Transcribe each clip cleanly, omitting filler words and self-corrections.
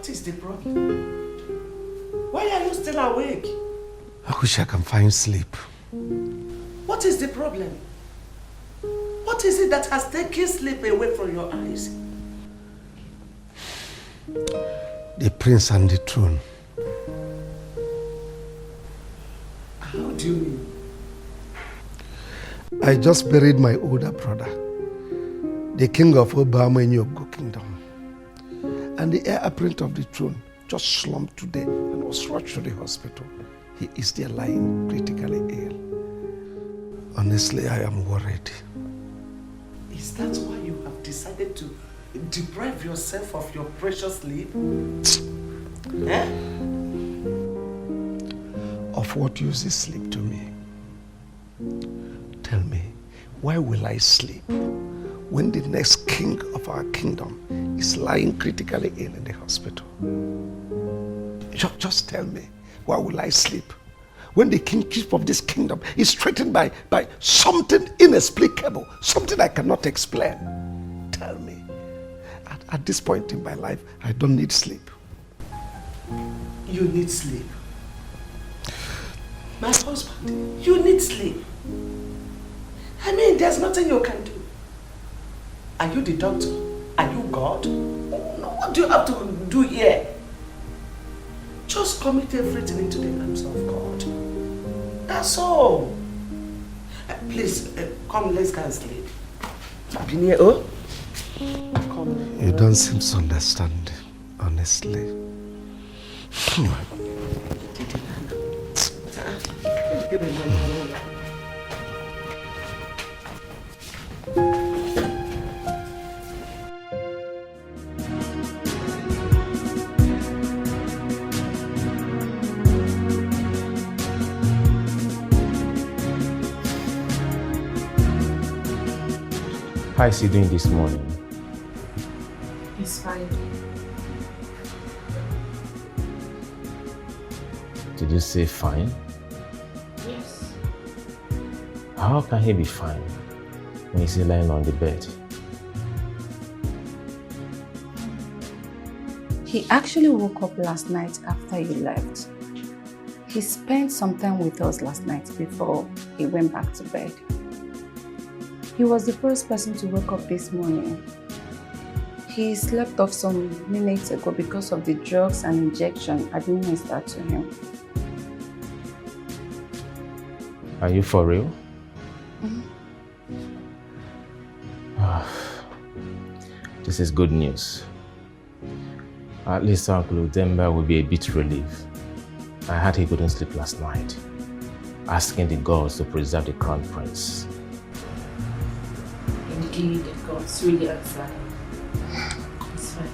What is the problem? Why are you still awake? I wish I can find sleep. What is the problem? What is it that has taken sleep away from your eyes? The prince and the throne. How do you mean? I just buried my older brother, the king of Obama in Yogo Kingdom. And the heir apparent of the throne just slumped today and was rushed to the hospital. He is there lying critically ill. Honestly, I am worried. Is that why you have decided to deprive yourself of your precious sleep? Eh? Of what use is sleep to me? Tell me, why will I sleep when the next king of our kingdom is lying critically ill in the hospital? Just tell me, why will I sleep when the kingship of this kingdom is threatened by something inexplicable, something I cannot explain? Tell me. At this point in my life, I don't need sleep. You need sleep. My husband, you need sleep. I mean, there's nothing you can do. Are you the doctor? Are you God? No, what do you have to do here? Just commit everything into the hands of God. That's all. Please, come, let's go and sleep. Come. You don't seem to understand, honestly. How is he doing this morning? He's fine. Did you say fine? Yes. How can he be fine when he's lying on the bed? He actually woke up last night after you left. He spent some time with us last night before he went back to bed. He was the first person to wake up this morning. He slept off some minutes ago because of the drugs and injection administered to him. Are you for real? This is good news. At least Uncle Udemba will be a bit relieved. I heard he couldn't sleep last night, asking the gods to preserve the crown prince. Indeed, the gods really outside. It's fine.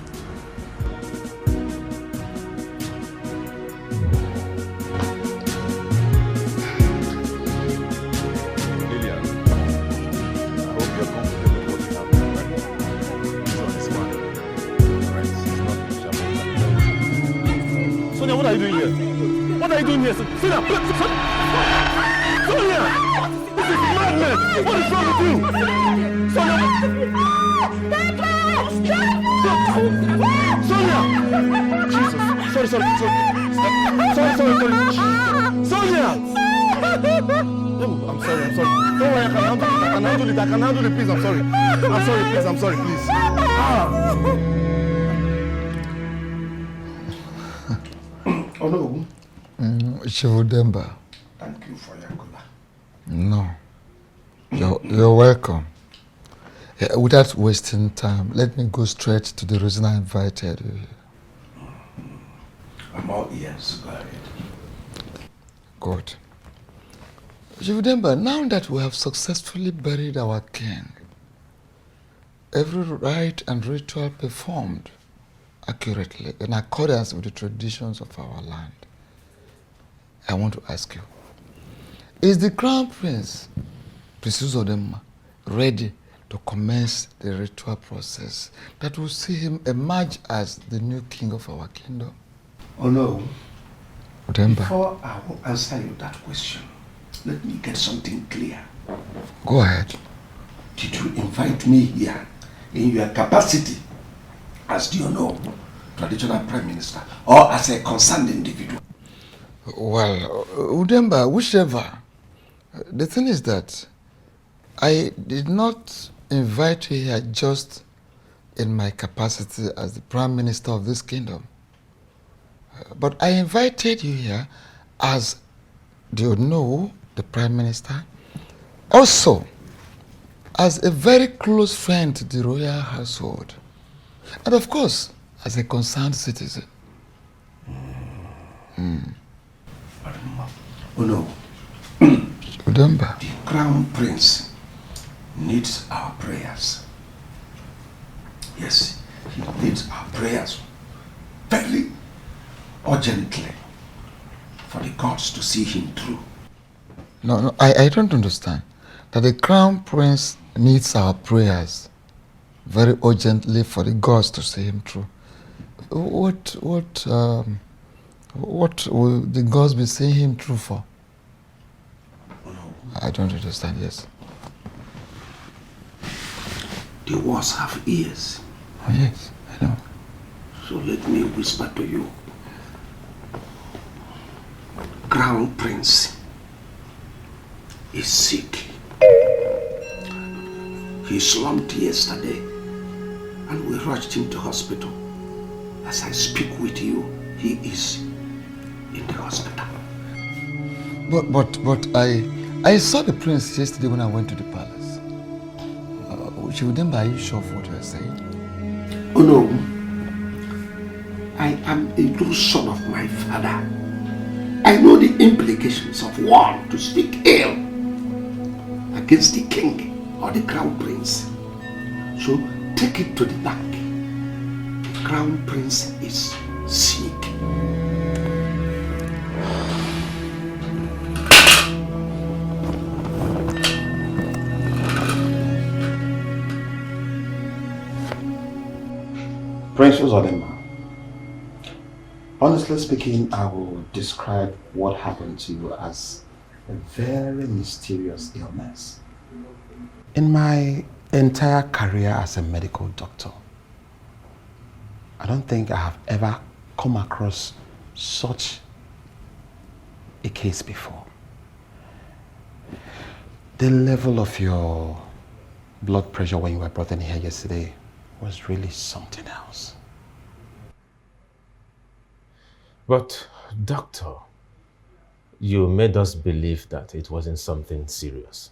Sonia, what are you doing here? What are you doing here? Sonia, Sonia! This is madness! What is wrong with you? Sonia! Sonia! Jesus! Sorry. Sonia! Oh, I'm sorry. Don't worry, I can handle it, please, I'm sorry. I'm sorry, please. Oh no. Shivudemba. Thank you for your cola. No. You're welcome. Without wasting time, let me go straight to the reason I invited you. I'm all ears. Go ahead. Good. Shivudemba, now that we have successfully buried our king, every rite and ritual performed accurately in accordance with the traditions of our land, I want to ask you, is the crown prince, Refusal, ready to commence the ritual process that will see him emerge as the new king of our kingdom? Oh no. Udemba. Before I will answer you that question, let me get something clear. Go ahead. Did you invite me here in your capacity as do you know to traditional prime minister or as a concerned individual? Well, Udemba, whichever. The thing is that I did not invite you here just in my capacity as the prime minister of this kingdom. But I invited you here as, do you know, the prime minister? Also, as a very close friend to the royal household. And of course, as a concerned citizen. Oh no. Udemba. The crown prince needs our prayers. Yes, he needs our prayers very urgently for the gods to see him through. No, I don't understand. That the crown prince needs our prayers very urgently for the gods to see him through. What will the gods be seeing him through for? I don't understand, yes. The wars have ears. Oh, yes, I know. So let me whisper to you. Crown Prince is sick. He slumped yesterday and we rushed him to hospital. As I speak with you, he is in the hospital. But I saw the prince yesterday when I went to the palace. Are you sure of what you are saying? Oh no. I am a true son of my father. I know the implications of one to speak ill against the king or the crown prince. So take it to the bank. The crown prince is sick. Prince Uzodema, honestly speaking, I will describe what happened to you as a very mysterious illness. In my entire career as a medical doctor, I don't think I have ever come across such a case before. The level of your blood pressure when you were brought in here yesterday was really something else. But, doctor, you made us believe that it wasn't something serious.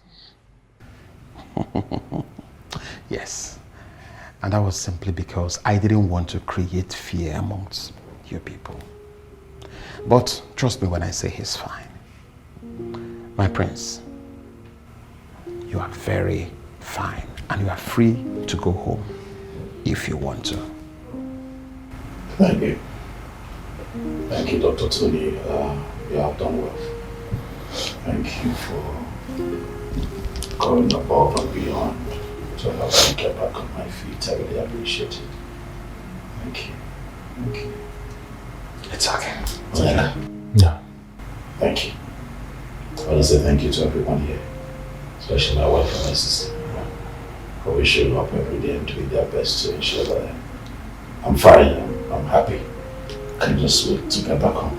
Yes, and that was simply because I didn't want to create fear amongst your people. But trust me when I say he's fine. My prince, you are very fine and you are free to go home if you want to. Thank you. Thank you, Dr. Tony. You have done well. Thank you for going above and beyond to help me get back on my feet. I really appreciate it. Thank you. Thank you. It's okay. Yeah. Thank you. I want to say thank you to everyone here, especially my wife and my sister, for always showing up every day and doing their best to ensure that I'm fine, I'm happy. I can just wait to get back home.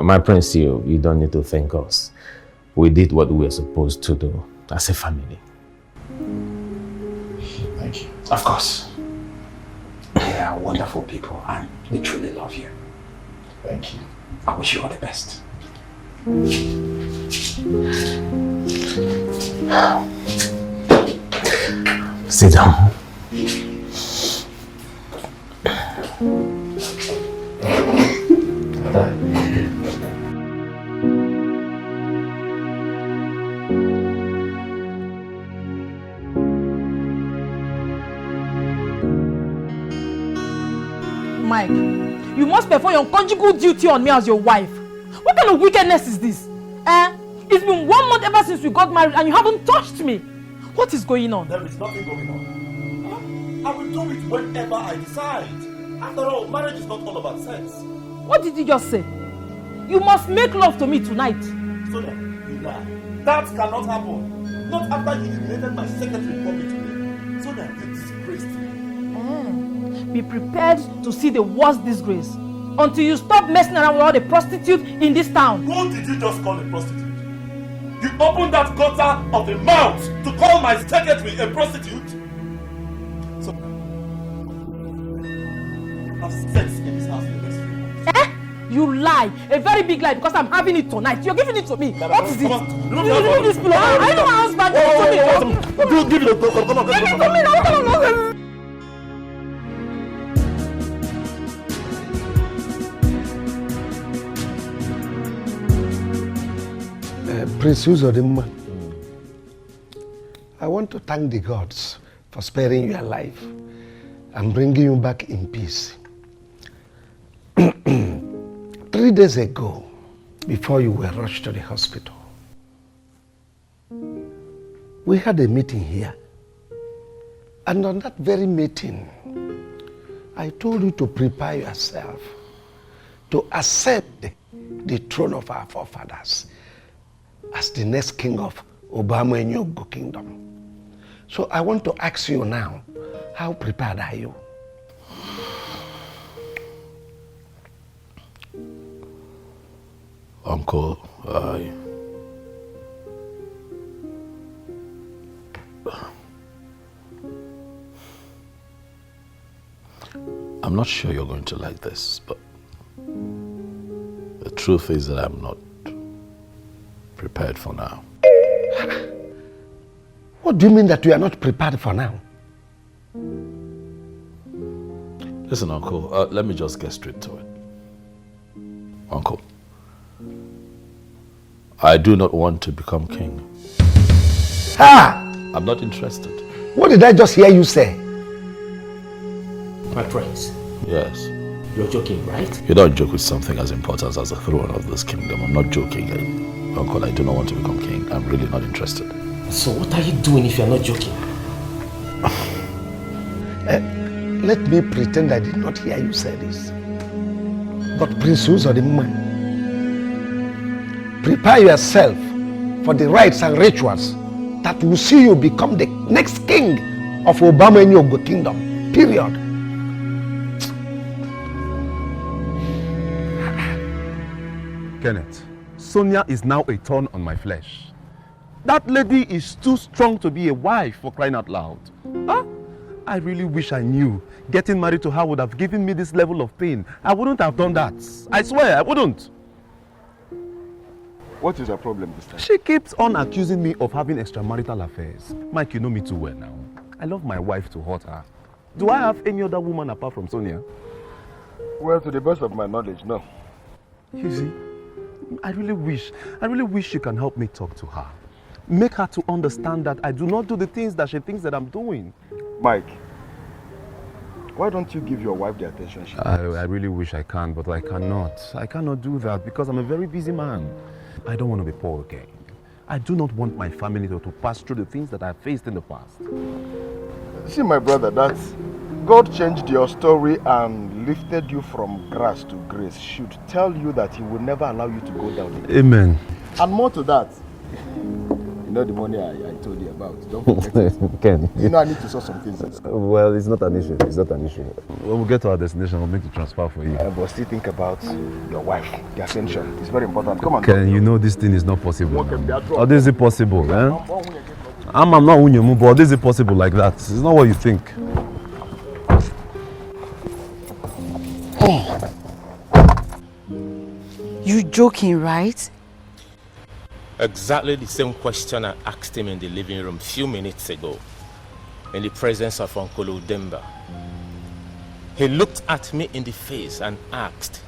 My prince, you don't need to thank us. We did what we were supposed to do as a family. Thank you. Of course. They are wonderful people and we truly love you. Thank you. I wish you all the best. Sit down. Mike, you must perform your conjugal duty on me as your wife. What kind of wickedness is this? It's been 1 month ever since we got married and you haven't touched me. What is going on? There is nothing going on. I will do it whenever I decide. After all, marriage is not all about sex. What did you just say? You must make love to me tonight. Sonia, you lie. That cannot happen. Not after you eliminated my secretary for me today. Sonia, you disgraced me. be prepared to see the worst disgrace until you stop messing around with all the prostitutes in this town. Who did you just call a prostitute? You opened that gutter of a mouth to call my secretary a prostitute? So, have sex in this house in the next few months. Eh? You lie. A very big lie because I'm having it tonight. You're giving it to me. What is it? Come on. You leave this pillow. I know my husband. Give it a go. Come on. Give it to me now. Come on. Prince Uzodimma, I want to thank the gods for sparing your life and bringing you back in peace. 3 days ago, before you were rushed to the hospital, we had a meeting here. And on that very meeting, I told you to prepare yourself to accept the throne of our forefathers as the next king of Obama and Yogo Kingdom. So I want to ask you now, how prepared are you? Uncle, I'm not sure you're going to like this, but the truth is that I'm not prepared for now. What do you mean that you are not prepared for now? Listen, Uncle, let me just get straight to it. Uncle, I do not want to become king. Ah! I'm not interested. What did I just hear you say? My prince, Yes. you're joking, right? You don't joke with something as important as the throne of this kingdom. I'm not joking. Uncle, I do not want to become king. I'm really not interested. So what are you doing if you're not joking? Let me pretend I did not hear you say this. But Prince Uzodimma, prepare yourself for the rites and rituals that will see you become the next king of Obama and Yogo Kingdom. Period. Kenneth, Sonia is now a thorn on my flesh. That lady is too strong to be a wife, for crying out loud. Huh? I really wish I knew getting married to her would have given me this level of pain. I wouldn't have done that. I swear, I wouldn't. What is her problem this time? She keeps on accusing me of having extramarital affairs. Mike, you know me too well now. I love my wife to hurt her. Do I have any other woman apart from Sonia? Well, to the best of my knowledge, no. You see, I really wish you can help me talk to her. Make her to understand that I do not do the things that she thinks that I'm doing. Mike, why don't you give your wife the attention she needs? I really wish I can, but I cannot. I cannot do that because I'm a very busy man. I don't want to be poor again. I do not want my family to pass through the things that I faced in the past. See, my brother, that God changed your story and lifted you from grass to grace should tell you that He will never allow you to go down again. Amen. And more to that, you know the money I told you about. Don't forget it. Ken. You know I need to sort some things. Well, it's not an issue. It's not an issue. When we get to our destination, we'll make the transfer for you. But still think about your wife, the ascension. It's very important. Come on. Ken, you know this thing is not possible. Or this is possible, eh? I'm not Unyomu, but this is possible like that. It's not what you think. You joking, right? Exactly the same question I asked him in the living room a few minutes ago, in the presence of Uncle Udemba. He looked at me in the face and asked,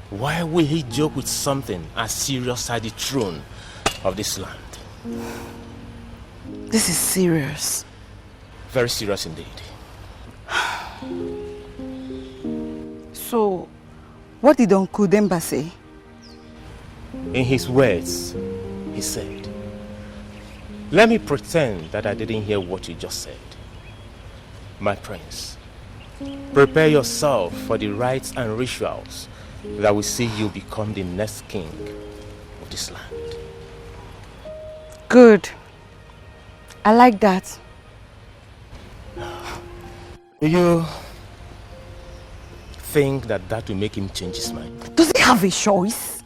why will he joke with something as serious as the throne of this land? This is serious. Very serious indeed. So, what did Uncle Demba say? In his words, he said, let me pretend that I didn't hear what you just said. My prince, prepare yourself for the rites and rituals that will see you become the next king of this land. Good. I like that. You think that will make him change his mind? Does he have a choice?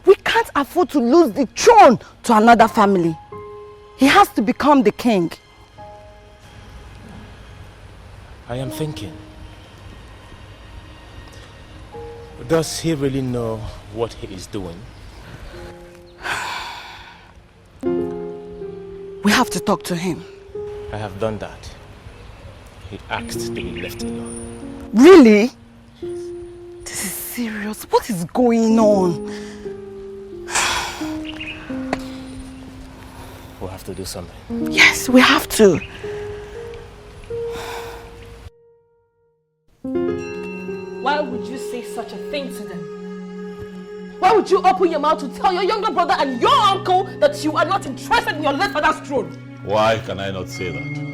We can't afford to lose the throne to another family. He has to become the king. I am thinking. Does he really know what he is doing? We have to talk to him. I have done that. He asked to be left alone. Really? This is serious. What is going on? We'll have to do something. Yes, we have to. Why would you say such a thing to them? Why would you open your mouth to tell your younger brother and your uncle that you are not interested in your late father's throne? Why can I not say that?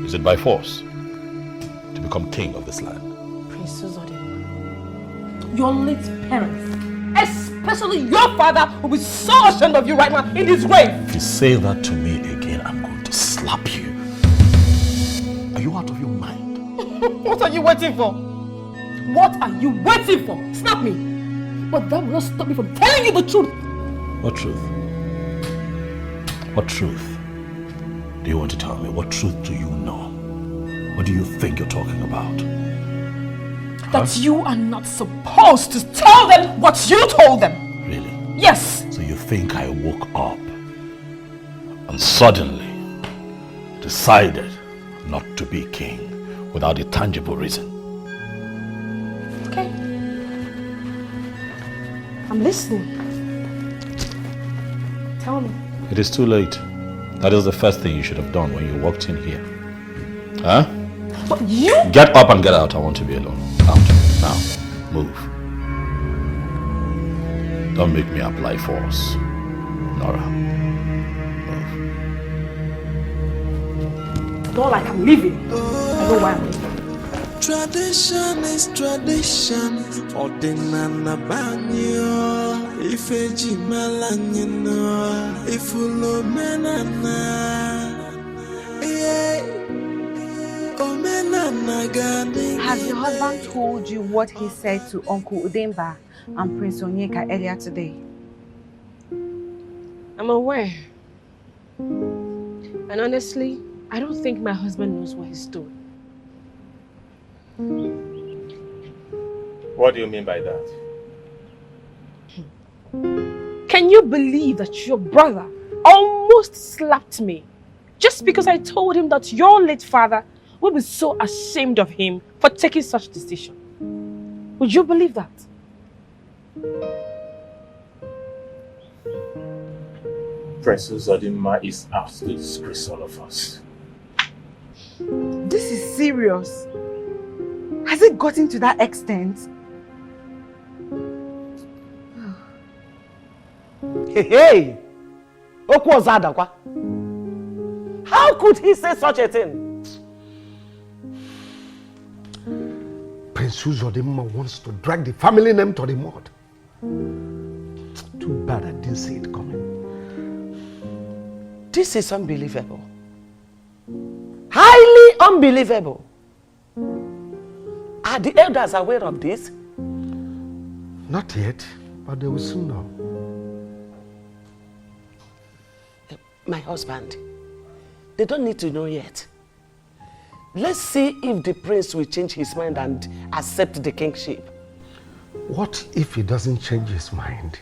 Is it by force to become king of this land? Prince Uzodin, your late parents, especially your father, will be so ashamed of you right now in his grave. If you say that to me again, I'm going to slap you. Are you out of your mind? What are you waiting for? What are you waiting for? Snap me. But that will not stop me from telling you the truth. What truth? What truth do you want to tell me? What truth do you know? What do you think you're talking about? That you are not supposed to tell them what you told them. Really? Yes. So you think I woke up and suddenly decided not to be king without a tangible reason? Okay. I'm listening. Tell me. It is too late. That is the first thing you should have done when you walked in here. Huh? But you... Get up and get out. I want to be alone. Out. Now. Move. Don't make me apply force. Nora. Move. Not like I'm leaving. I know why I'm leaving. Tradition is tradition. Ordinana banyo. Ifeji malanyino. Ifulo menana. Has your husband told you what he said to Uncle Udemba and Prince Onyeka earlier today? I'm aware. And honestly, I don't think my husband knows what he's doing. What do you mean by that? Can you believe that your brother almost slapped me just because I told him that your late father would be so ashamed of him for taking such decision? Would you believe that? Princess Odinma is out to disgrace all of us. This is serious. Has it gotten to that extent? Hey! How could he say such a thing? Prince Uzodimma wants to drag the family name to the mud. Too bad I didn't see it coming. This is unbelievable. Highly unbelievable. Are the elders aware of this? Not yet, but they will soon know. My husband, they don't need to know yet. Let's see if the prince will change his mind and accept the kingship. What if he doesn't change his mind?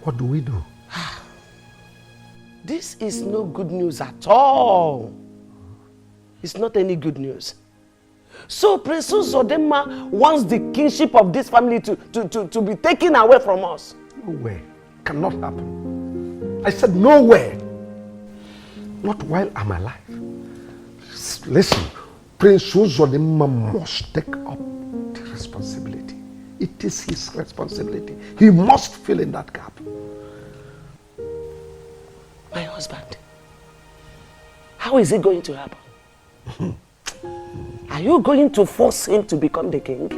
What do we do? This is no good news at all. It's not any good news. So Prince Uzodimma wants the kingship of this family to be taken away from us. No way. Cannot happen. I said no way. Not while I'm alive. Listen, Prince Uzodimma must take up the responsibility. It is his responsibility. He must fill in that gap. My husband, how is it going to happen? Are you going to force him to become the king?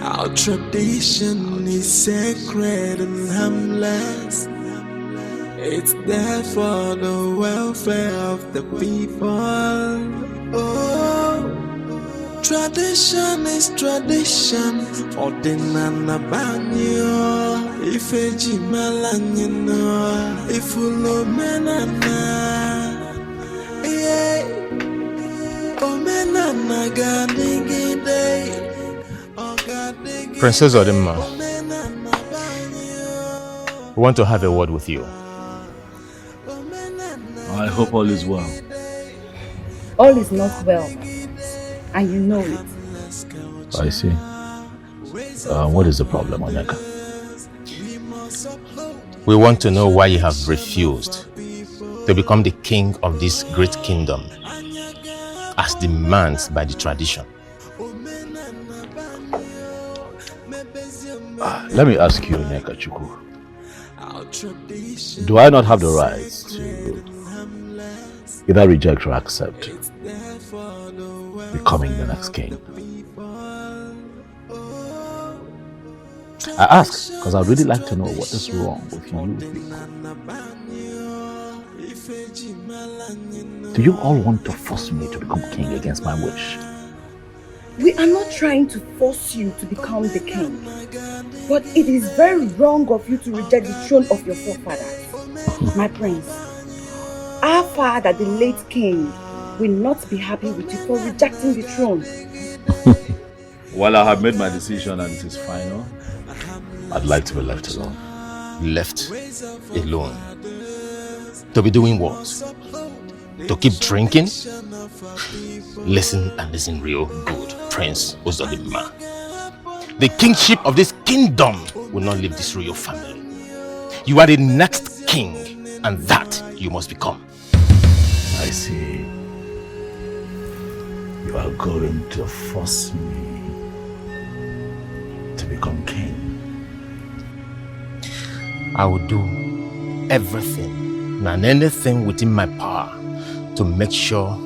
Our tradition is sacred and harmless. It's there for the welfare of the people. Oh, tradition is tradition. Ordinana banyo. Ifeji malanyino. Ifulo menana. Yeah. Omenana gadigide. Princess Odemma, we want to have a word with you. I hope all is well. All is not well, and you know it. I see. What is the problem, Onyeka? We want to know why you have refused to become the king of this great kingdom as demands by the tradition. Let me ask you, Onyeka Chukwu. Do I not have the right to either reject or accept becoming the next king? I ask because I'd really like to know what is wrong with you people. Do you all want to force me to become king against my wish? We are not trying to force you to become the king. But it is very wrong of you to reject the throne of your forefathers. My prince, our father, the late king, will not be happy with you for rejecting the throne. While I have made my decision and it is final, I'd like to be left alone. Left alone? To be doing what? To keep drinking? Listen and listen real good, Prince Ozodimma. The kingship of this kingdom will not leave this royal family. You are the next king, and that you must become. I see. You are going to force me to become king. I will do everything and anything within my power to make sure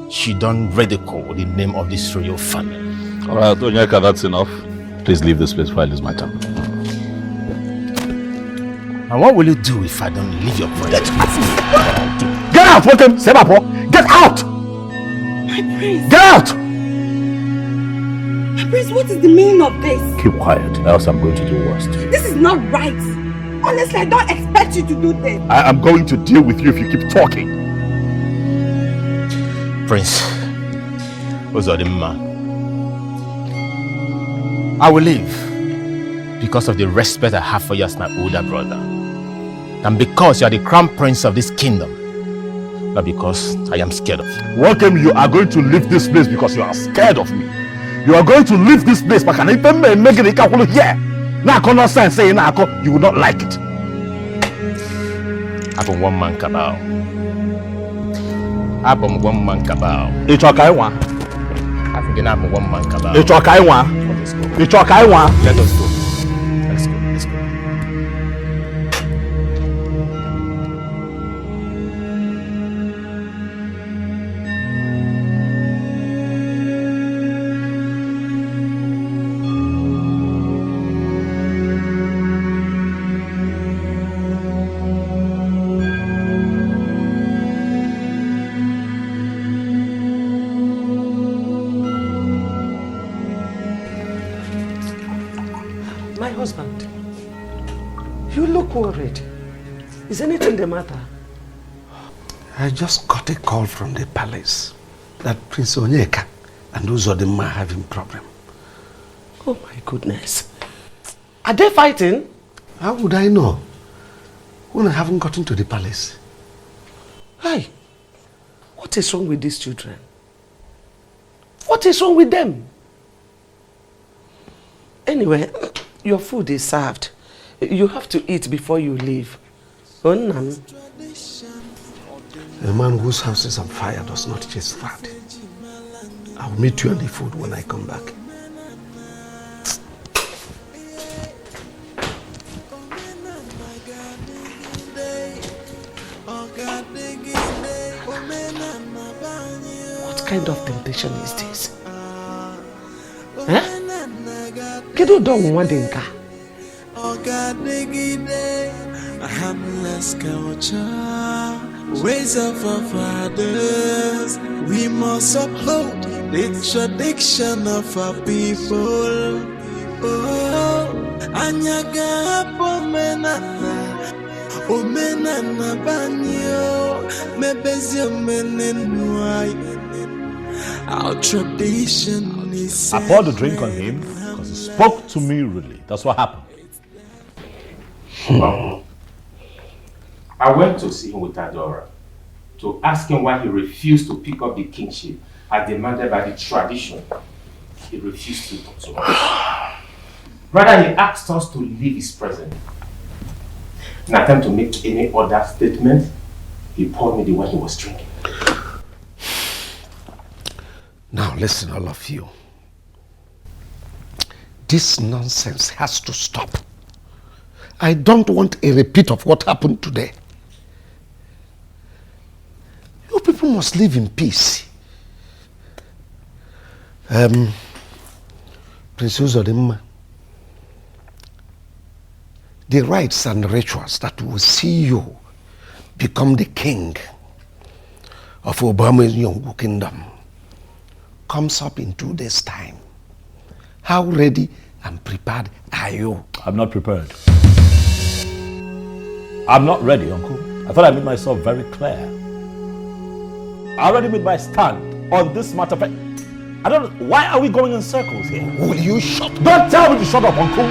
she don't ridicule the name of this royal family. All right, Onyeka, that's enough. Please leave this place while it's my turn. And what will you do if I don't leave your presence? Get out! Welcome, Sebapo! Get out! My prince! Get out! My prince, what is the meaning of this? Keep quiet, else I'm going to do worse to you. This is not right. Honestly, I don't expect you to do this. I am going to deal with you if you keep talking. Prince Ozodimma, I will leave because of the respect I have for you as my older brother, and because you are the crown prince of this kingdom, not because I am scared of you. Welcome, you are going to leave this place because you are scared of me. You are going to leave this place but can even make it here. Now I cannot say you will not like it. I'm one man cabal. I'm one man cabal. It's okay, one. I think I'm one man cabal. It's okay, one. It's okay, one. Let us go. Let's go. Let's go. Worried. Is anything the matter? I just got a call from the palace that Prince Onyeka and Uzodimma are having problem. Oh my goodness. Are they fighting? How would I know when I haven't gotten to the palace? Hi. What is wrong with these children? What is wrong with them? Anyway, your food is served. You have to eat before you leave. Onnam. A man whose house is on fire does not chase fat. I'll meet you on the food when I come back. What kind of temptation is this? Huh? Kedu don wande nka? harmless culture, ways of our fathers. We must uphold the tradition of our people. Oh, anyaga pomenana, omenana banyo, mebezi omenenwai. Our tradition is. I poured a drink on him because he spoke to me rudely. That's what happened. I went to see him with Adora to ask him why he refused to pick up the kingship as demanded by the tradition. He refused to talk to us. Rather, he asked us to leave his presence. In an attempt to make any other statement, he poured me the wine he was drinking. Now listen, all of you. This nonsense has to stop. I don't want a repeat of what happened today. You people must live in peace. Princess Odimma, the rites and rituals that will see you become the king of Obama's young kingdom comes up in 2 days' time. How ready and prepared are you? I'm not prepared. I'm not ready, Uncle. I thought I made myself very clear. I already made my stand on this matter. I don't know. Why are we going in circles here? Will you shut up? Don't tell me to shut up, Uncle.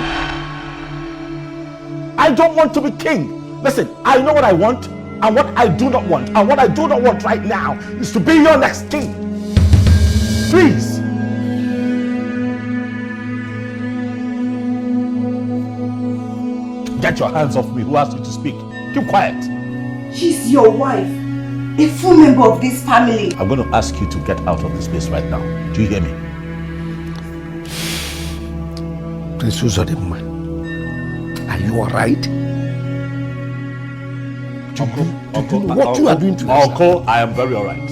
I don't want to be king. Listen, I know what I want and what I do not want. And what I do not want right now is to be your next king. Please. Get your hands off me. Who asked you to speak? Keep quiet. She's your wife, a full member of this family. I'm going to ask you to get out of this place right now. Do you hear me? Princess Odimma, are you alright? Uncle, what you are doing to yourself? Uncle, I am very alright.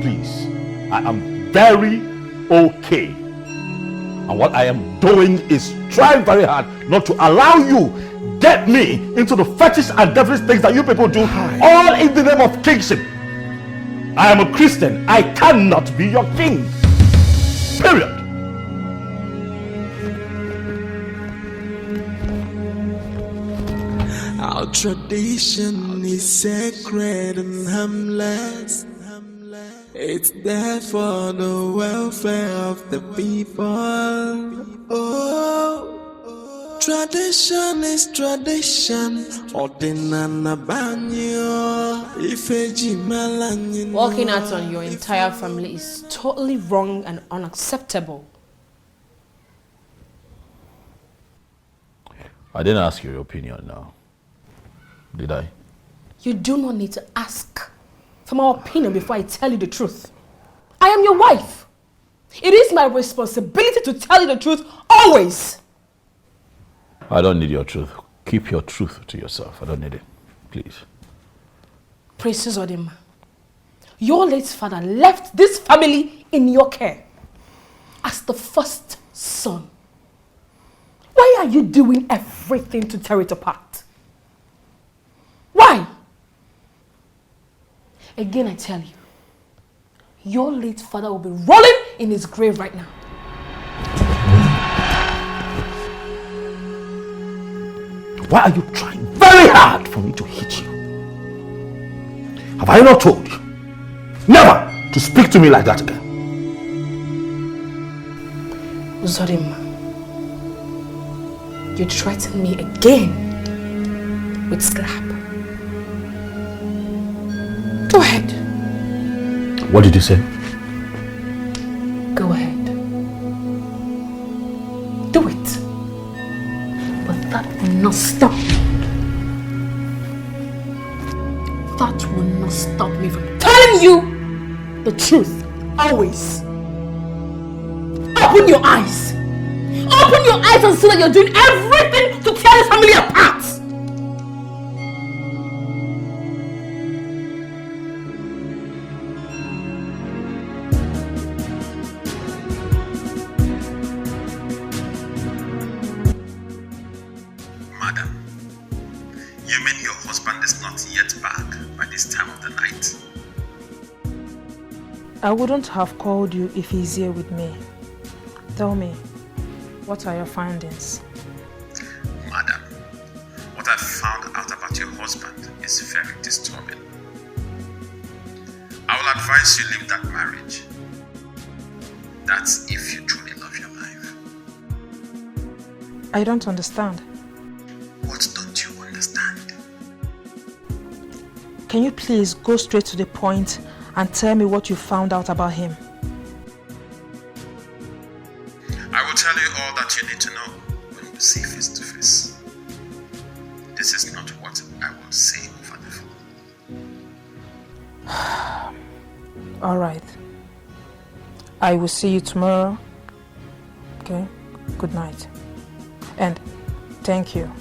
Please. I am very okay. And what I am doing is trying very hard not to allow you get me into the fetish and devilish things that you people do, all in the name of kingship. I am a Christian. I cannot be your king. Period. Our tradition is sacred and harmless. It's there for the welfare of the people. Oh, tradition is tradition. Walking out on your entire family is totally wrong and unacceptable. I didn't ask your opinion now. Did I? You do not need to ask for my opinion before I tell you the truth. I am your wife. It is my responsibility to tell you the truth always. I don't need your truth. Keep your truth to yourself. I don't need it. Please. Princess Odimma, your late father left this family in your care as the first son. Why are you doing everything to tear it apart? Why? Again, I tell you, your late father will be rolling in his grave right now. Why are you trying very hard for me to hit you? Have I not told you never to speak to me like that again? Zodimma, you threaten me again with slap. Go ahead. What did you say? Go ahead. Do it. But that will not stop. That will not stop me from telling you the truth. Always. Open your eyes. Open your eyes and see that you're doing everything to tear this family apart. Madam, you mean your husband this time of the night? I wouldn't have called you if he's here with me. Tell me, what are your findings? Madam, what I found out about your husband is very disturbing. I will advise you leave that marriage. That's if you truly love your life. I don't understand. What don't you understand? Can you please go straight to the point and tell me what you found out about him? I will tell you all that you need to know when you see face to face. This is not what I will say over the phone. All right. I will see you tomorrow. Okay? Good night. And thank you.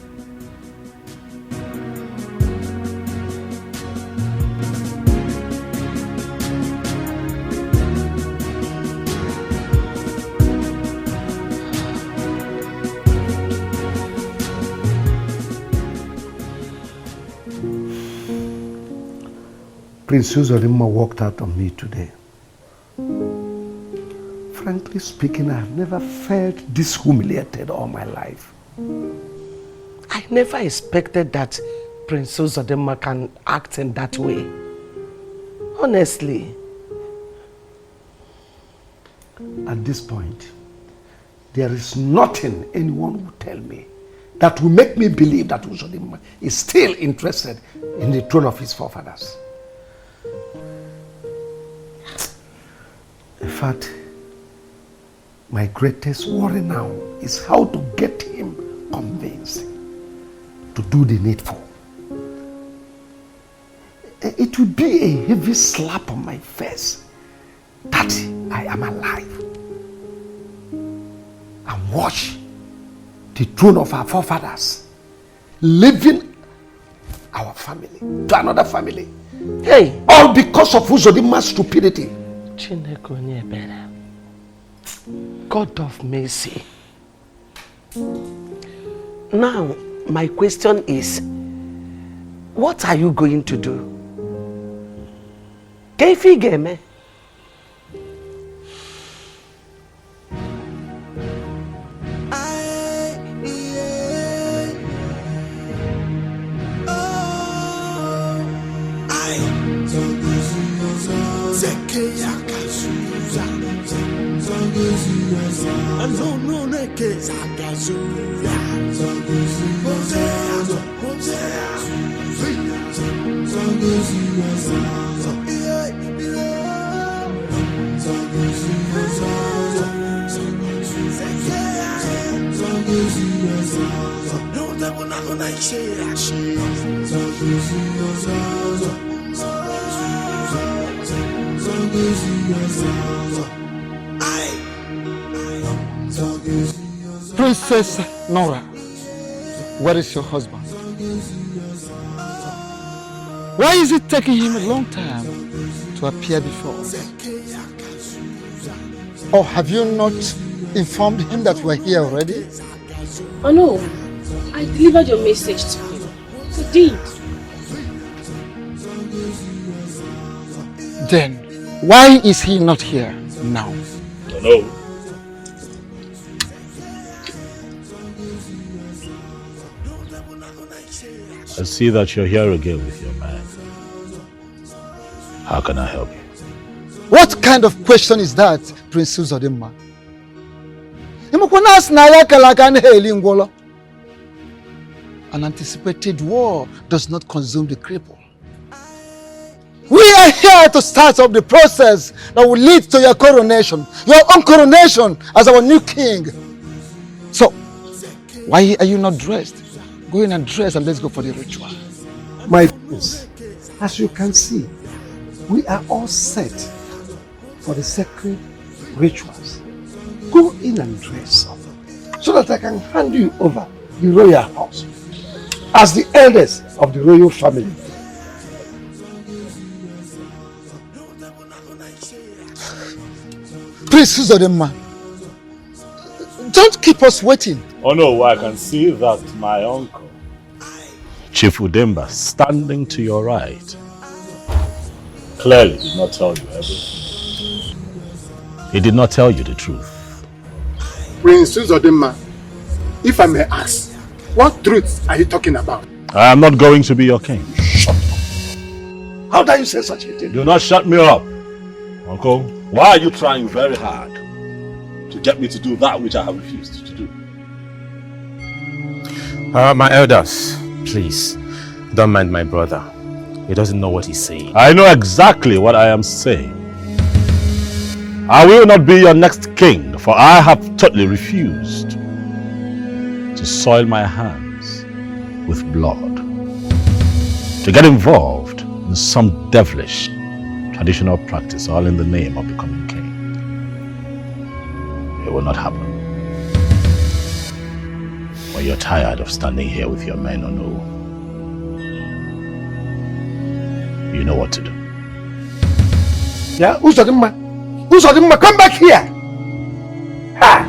Prince Uzodimma walked out on me today. Frankly speaking, I have never felt this humiliated all my life. I never expected that Prince Uzodimma can act in that way. Honestly. At this point, there is nothing anyone will tell me that will make me believe that Uzodimma is still interested in the throne of his forefathers. In fact, my greatest worry now is how to get him convinced to do the needful. It will be a heavy slap on my face that I am alive and watch the throne of our forefathers leaving our family to another family. Hey! All because of Uzodimma's stupidity. God of mercy. Now, my question is, what are you going to do? Kefigeme. Princess Nora, where is your husband? Why is it taking him a long time to appear before us? Or have you not informed him that we're here already? Oh no, I delivered your message to him. I did. Then, why is he not here now? Don't know. I see that you're here again with your man. How can I help you? What kind of question is that, Prince Uzodimma? An anticipated war does not consume the cripple. We are here to start up the process that will lead to your coronation, your own coronation as our new king. So, why are you not dressed? Go in and dress and let's go for the ritual. My prince, as you can see, we are all set for the sacred rituals. Go in and dress up so that I can hand you over the royal house as the eldest of the royal family. Prince Uzodimma, don't keep us waiting. Oh no, I can see that my uncle, Chief Udemba, standing to your right, clearly did not tell you everything. He did not tell you the truth. Prince Uzodimma, if I may ask, what truth are you talking about? I am not going to be your king. Shut up. How dare you say such a thing? Do not shut me up. Uncle, why are you trying very hard to get me to do that which I have refused to do? My elders, please, don't mind my brother. He doesn't know what he's saying. I know exactly what I am saying. I will not be your next king, for I have totally refused to soil my hands with blood, to get involved in some devilish traditional practice, all in the name of becoming king. It will not happen. When you're tired of standing here with your men, you know what to do. Yeah, Uzodimma, come back here. Ha!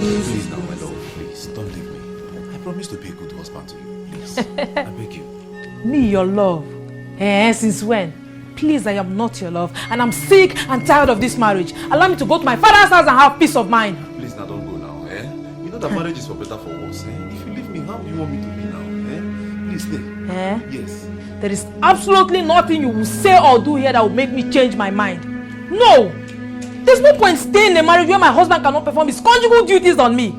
Please now, my love, please, don't leave me. I promise to be a good husband to you. Please, I beg you. Me, your love? Since when? Please, I am not your love, and I'm sick and tired of this marriage. Allow me to go to my father's house and have peace of mind. Please now, don't go now, You know that marriage is for better, for worse, If you leave me, how do you want me to be now, Please stay. Yes. There is absolutely nothing you will say or do here that will make me change my mind. No! There's no point staying in a marriage where my husband cannot perform his conjugal duties on me.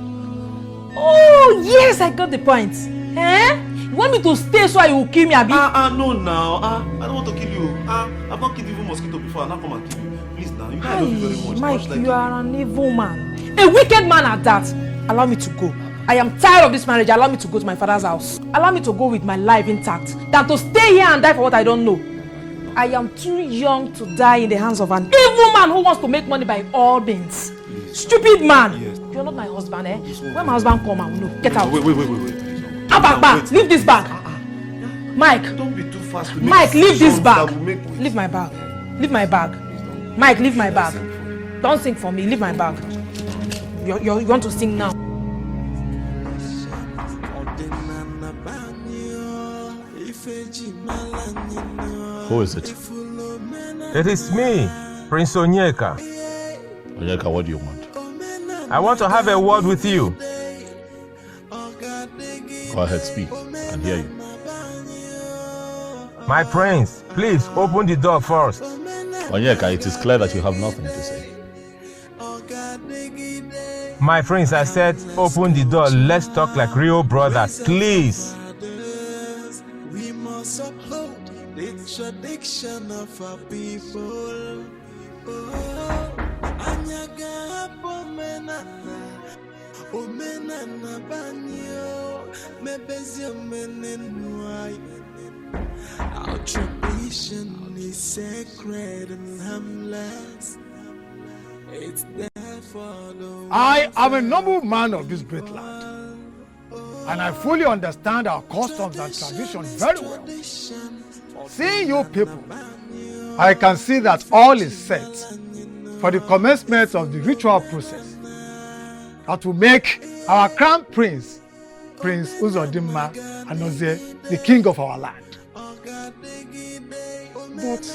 Oh, yes, I got the point. You want me to stay so you will kill me, Abi? No now. I don't want to kill you. I've not killed even mosquito before. I'll not come and kill you. Please now. You know I love you very much. Mike, you are an evil man. A wicked man at that. Allow me to go. I am tired of this marriage. Allow me to go to my father's house. Allow me to go with my life intact than to stay here and die for what I don't know. I am too young to die in the hands of an evil man who wants to make money by all means. Stupid man. Yes. You're not my husband, When my husband come, I will know. Get out. Wait. Bag. Leave this bag. Mike. Don't be too fast. Mike, leave this bag. Leave my bag. Leave my bag. Mike, leave my bag. Don't sing for me. Leave my bag. You want to sing now? Who is it? It is me, Prince Onyeka. Onyeka, what do you want? I want to have a word with you. Go ahead, speak. I can hear you. My prince, please open the door first. Onyeka, it is clear that you have nothing to say. My prince, I said open the door. Let's talk like real brothers, please. We must uphold the tradition of our people. Our tradition is sacred and harmless. It's there for the I am a noble man of this great land, and I fully understand our customs and traditions very well. Seeing you people, I can see that all is set for the commencement of the ritual process that will make our crown prince, Prince Uzodimma Anozie, the king of our land. But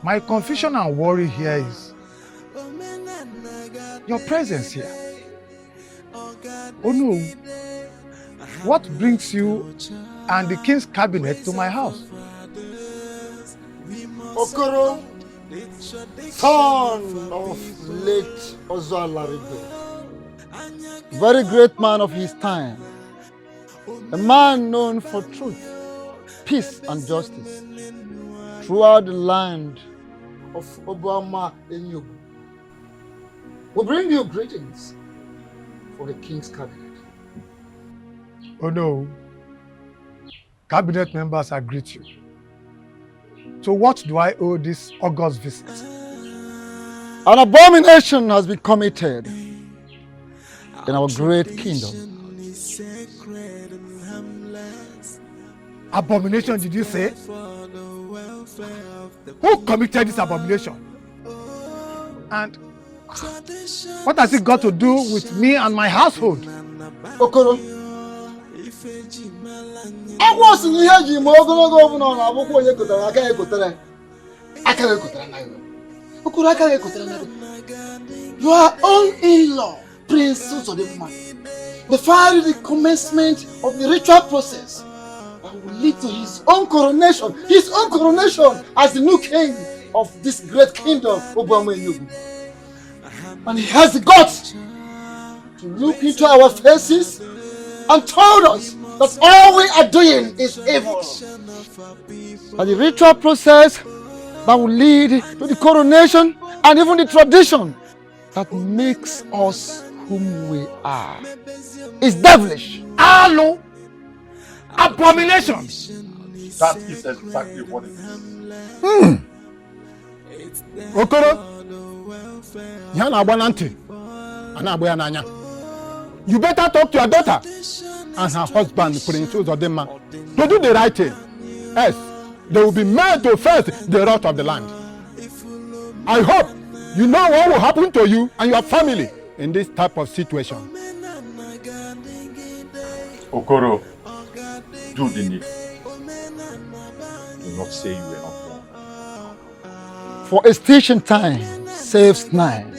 my confusion and worry here is your presence here. Oh no, what brings you and the king's cabinet to my house? Okoro, son of late Ozoalaribe, very great man of his time, a man known for truth, peace and justice throughout the land of Obama Enyugu. We bring you greetings for the king's cabinet. Oh no. Cabinet members, I greet you. So what do I owe this August visit? An abomination has been committed in our great kingdom. Abomination, did you say? Who committed this abomination? And what has it got to do with me and my household? Okoro, I was in here, you Your own in-law, Prince Uzodimma, defied the commencement of the ritual process that will lead to his own coronation as the new king of this great kingdom, Obamenyugu. And he has the guts to look into our faces and told us that all we are doing is evil. And the ritual process that will lead to the coronation and even the tradition that makes us whom we are is devilish. Hello? Abomination! That is exactly what it is. Okoro, you better talk to your daughter and her husband, Prince Uzodimma, to do the right thing. Yes, they will be made to face the wrath of the land. I hope you know what will happen to you and your family in this type of situation. Okoro, do the need. Do not say you were not born. For a station time saves 9.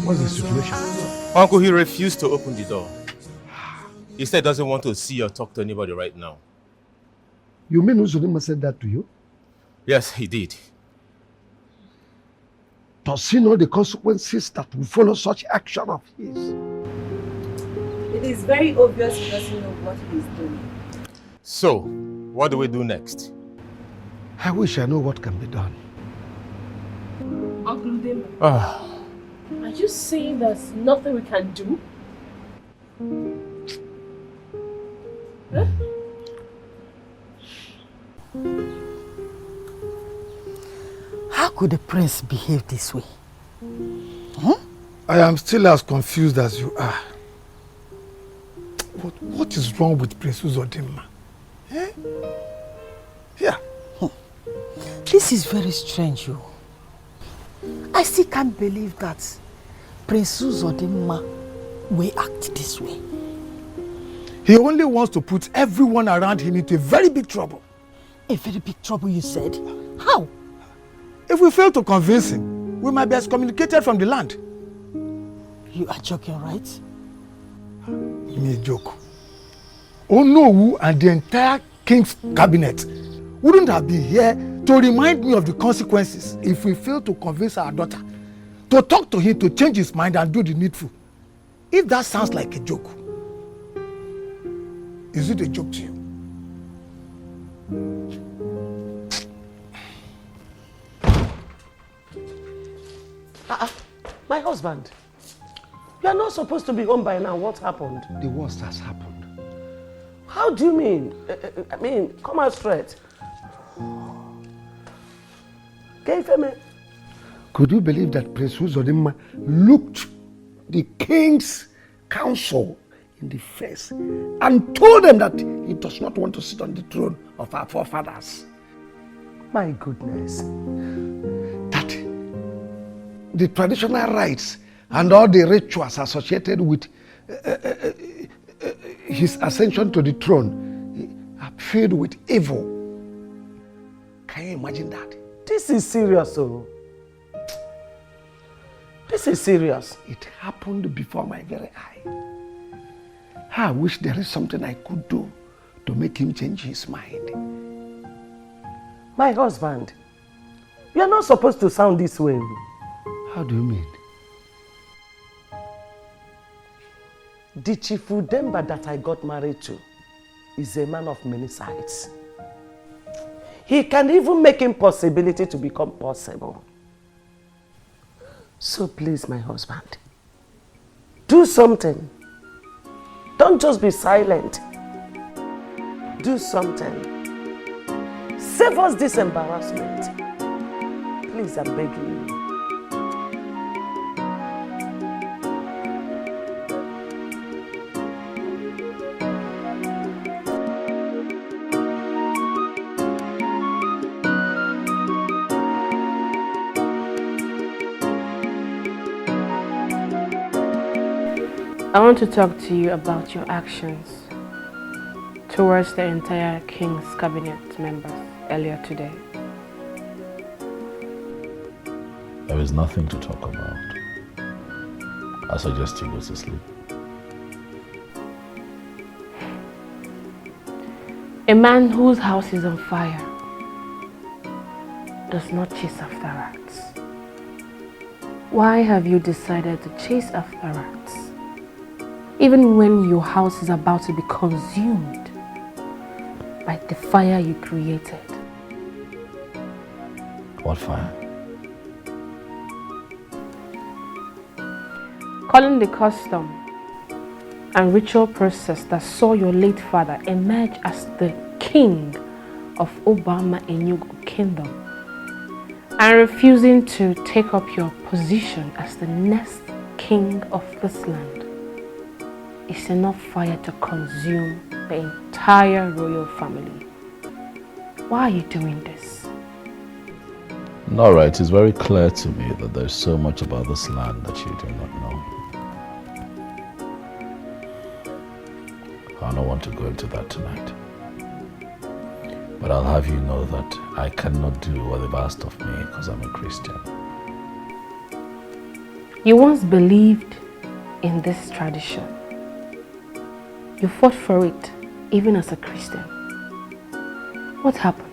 What's the situation? Uncle, he refused to open the door. He said he doesn't want to see or talk to anybody right now. You mean Uzodimma said that to you? Yes, he did. Does he know the consequences that will follow such action of his? It is very obvious he doesn't know what he is doing. So, what do we do next? I wish I know what can be done. Uncle Udemba, are you saying there's nothing we can do? Huh? How could the prince behave this way? I am still as confused as you are. What is wrong with Prince Uzodimma? Yeah. This is very strange, you. I still can't believe that Prince Uzodimma will act this way. He only wants to put everyone around him into a very big trouble. A very big trouble, you said? How? If we fail to convince him, we might be excommunicated from the land. You are joking, right? Me joke. Onowu and the entire king's cabinet wouldn't have been here to remind me of the consequences if we fail to convince our daughter to talk to him to change his mind and do the needful. If that sounds like a joke, is it a joke to you? My husband, you are not supposed to be home by now. What happened? The worst has happened. How do you mean? I mean, come out straight. Could you believe that Prince Uzodimma looked the king's council in the face and told them that he does not want to sit on the throne of our forefathers? My goodness. That the traditional rites and all the rituals associated with his ascension to the throne are filled with evil. Can you imagine that? This is serious, oh. This is serious. It happened before my very eye. I wish there is something I could do to make him change his mind. My husband, you are not supposed to sound this way. How do you mean? The Chief Udemba that I got married to is a man of many sides. He can even make impossibility to become possible. So please, my husband, do something. Don't just be silent. Do something. Save us this embarrassment. Please, I'm begging you. I want to talk to you about your actions towards the entire King's cabinet members earlier today. There is nothing to talk about. I suggest you go to sleep. A man whose house is on fire does not chase after rats. Why have you decided to chase after rats, even when your house is about to be consumed by the fire you created? What fire? Calling the custom and ritual process that saw your late father emerge as the king of Obama Enugu Kingdom and refusing to take up your position as the next king of this land is enough fire to consume the entire royal family. Why are you doing this? All right, it's very clear to me that there's so much about this land that you do not know. I don't want to go into that tonight. But I'll have you know that I cannot do what they've asked of me because I'm a Christian. You once believed in this tradition. You fought for it, even as a Christian. What happened?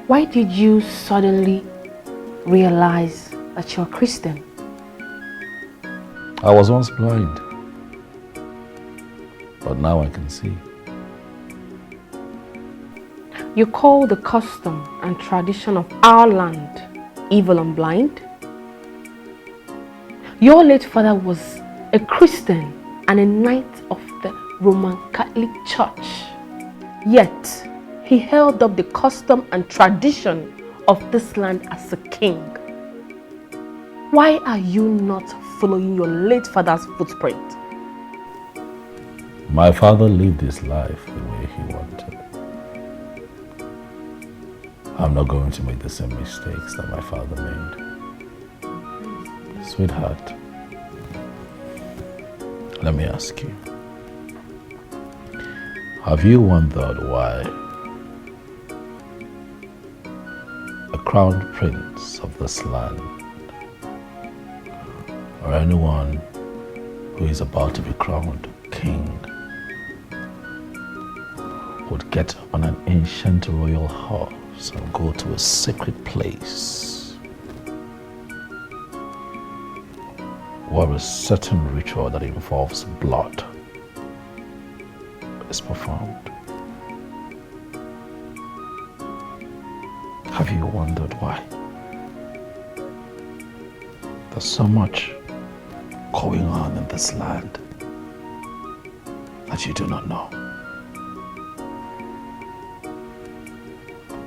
Why did you suddenly realize that you're a Christian? I was once blind, but now I can see. You call the custom and tradition of our land evil and blind? Your late father was a Christian and a knight of the Roman Catholic Church. Yet, he held up the custom and tradition of this land as a king. Why are you not following your late father's footprint? My father lived his life the way he wanted. I'm not going to make the same mistakes that my father made. Sweetheart, let me ask you, have you wondered why a crowned prince of this land, or anyone who is about to be crowned king, would get on an ancient royal horse and go to a sacred place where a certain ritual that involves blood is performed? Have you wondered why? There's so much going on in this land that you do not know.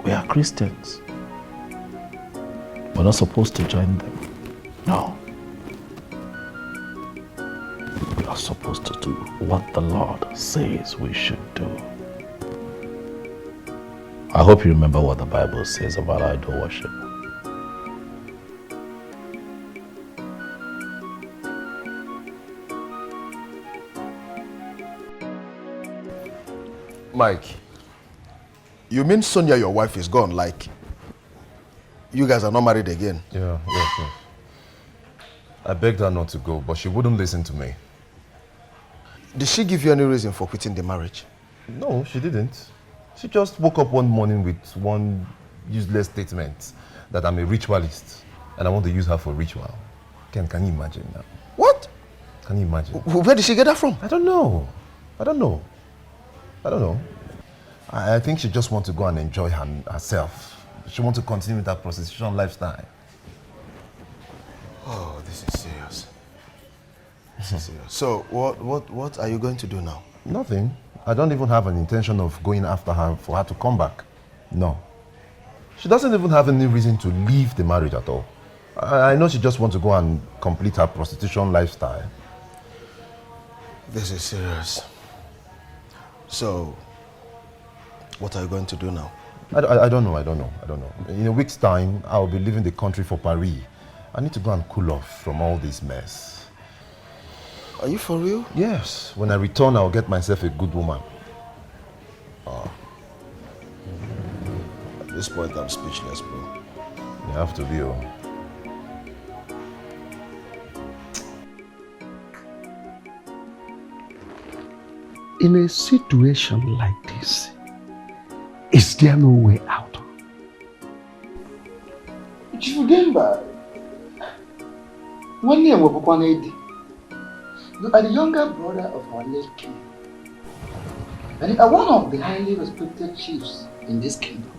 We are Christians. We're not supposed to join them. No. We are supposed to do what the Lord says we should do. I hope you remember what the Bible says about idol worship. Mike, you mean Sonia, your wife, is gone? Like, you guys are not married again? Yeah, yes. I begged her not to go, but she wouldn't listen to me. Did she give you any reason for quitting the marriage? No, she didn't. She just woke up one morning with one useless statement that I'm a ritualist and I want to use her for ritual. Can you imagine now? What? Can you imagine? Where did she get that from? I don't know. I think she just wants to go and enjoy herself. She wants to continue with her prostitution lifestyle. Oh, this is serious. This is serious. So, what are you going to do now? Nothing. I don't even have an intention of going after her for her to come back. No. She doesn't even have any reason to leave the marriage at all. I know she just wants to go and complete her prostitution lifestyle. This is serious. So, what are you going to do now? I don't know. In a week's time, I'll be leaving the country for Paris. I need to go and cool off from all this mess. Are you for real? Yes. When I return, I'll get myself a good woman. Oh. At this point, I'm speechless, bro. You have to be, oh. In a situation like this, is there no way out? Chifudemba, one name of Okwanedi. You are the younger brother of our late king. And you are one of the highly respected chiefs in this kingdom.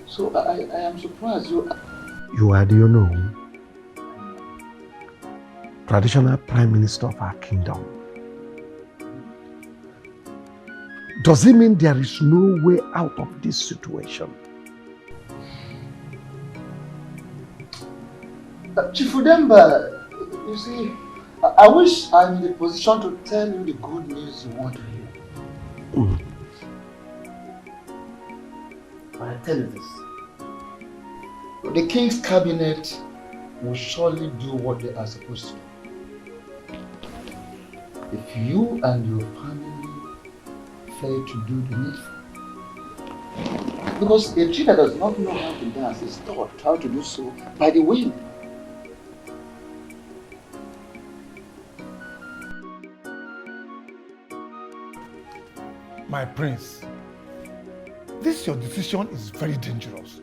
So I am surprised you are the unknown traditional prime minister of our kingdom. Does it mean there is no way out of this situation? Chifudemba, you see, I wish I'm in the position to tell you the good news you want to hear. But I tell you this. The king's cabinet will surely do what they are supposed to do. If you and your family fail to do the needful. Because a tree that does not know how to dance is taught how to do so by the wind. My prince, this your decision is very dangerous.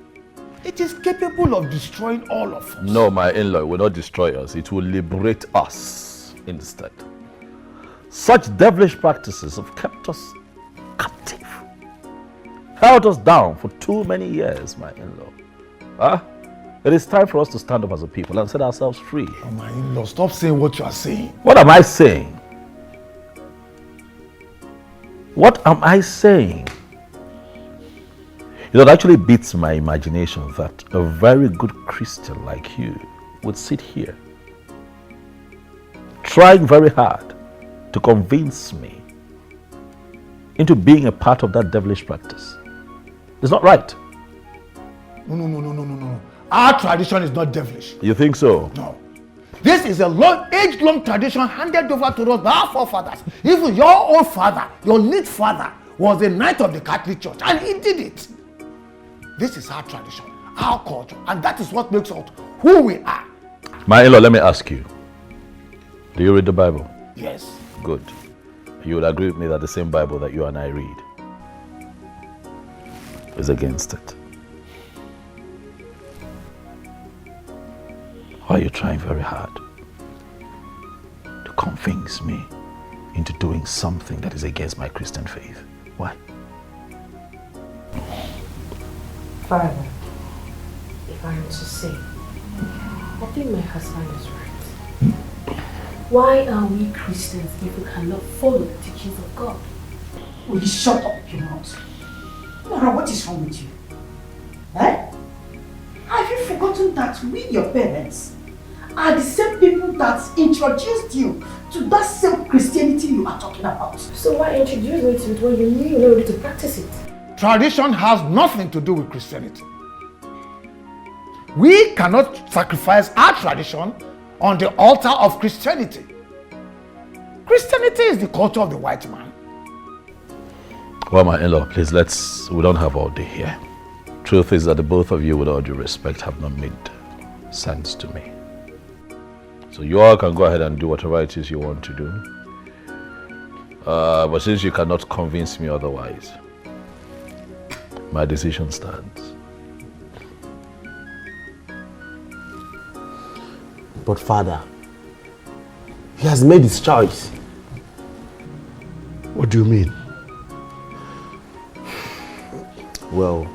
It is capable of destroying all of us. No, my in-law will not destroy us. It will liberate us instead. Such devilish practices have kept us captive, held us down for too many years, my in-law. It is time for us to stand up as a people and set ourselves free. Oh, my in-law, stop saying what you are saying. What am I saying? What am I saying? It actually beats my imagination that a very good Christian like you would sit here trying very hard to convince me into being a part of that devilish practice. It's not right. No. Our tradition is not devilish. You think so? No. This is a age-long tradition handed over to us by our forefathers. Even your own father, your late father, was a knight of the Catholic Church, and he did it. This is our tradition, our culture, and that is what makes us who we are. My in-law, let me ask you. Do you read the Bible? Yes. Good. You would agree with me that the same Bible that you and I read is against it. Why are you trying very hard to convince me into doing something that is against my Christian faith? Why? Father, if I am to say, I think my husband is right. Why are we Christians if we cannot follow the teachings of God? Will you shut up your mouth? Nora, what is wrong with you? Eh? Have you forgotten that we, your parents, are the same people that introduced you to that same Christianity you are talking about? So why introduce me to it when you knew you were ready to practice it? Tradition has nothing to do with Christianity. We cannot sacrifice our tradition on the altar of Christianity. Christianity is the culture of the white man. Well, my in-law, please, we don't have all day here. Truth is that the both of you, with all due respect, have not made sense to me. So you all can go ahead and do whatever it is you want to do. But since you cannot convince me otherwise, my decision stands. But Father, he has made his choice. What do you mean? Well,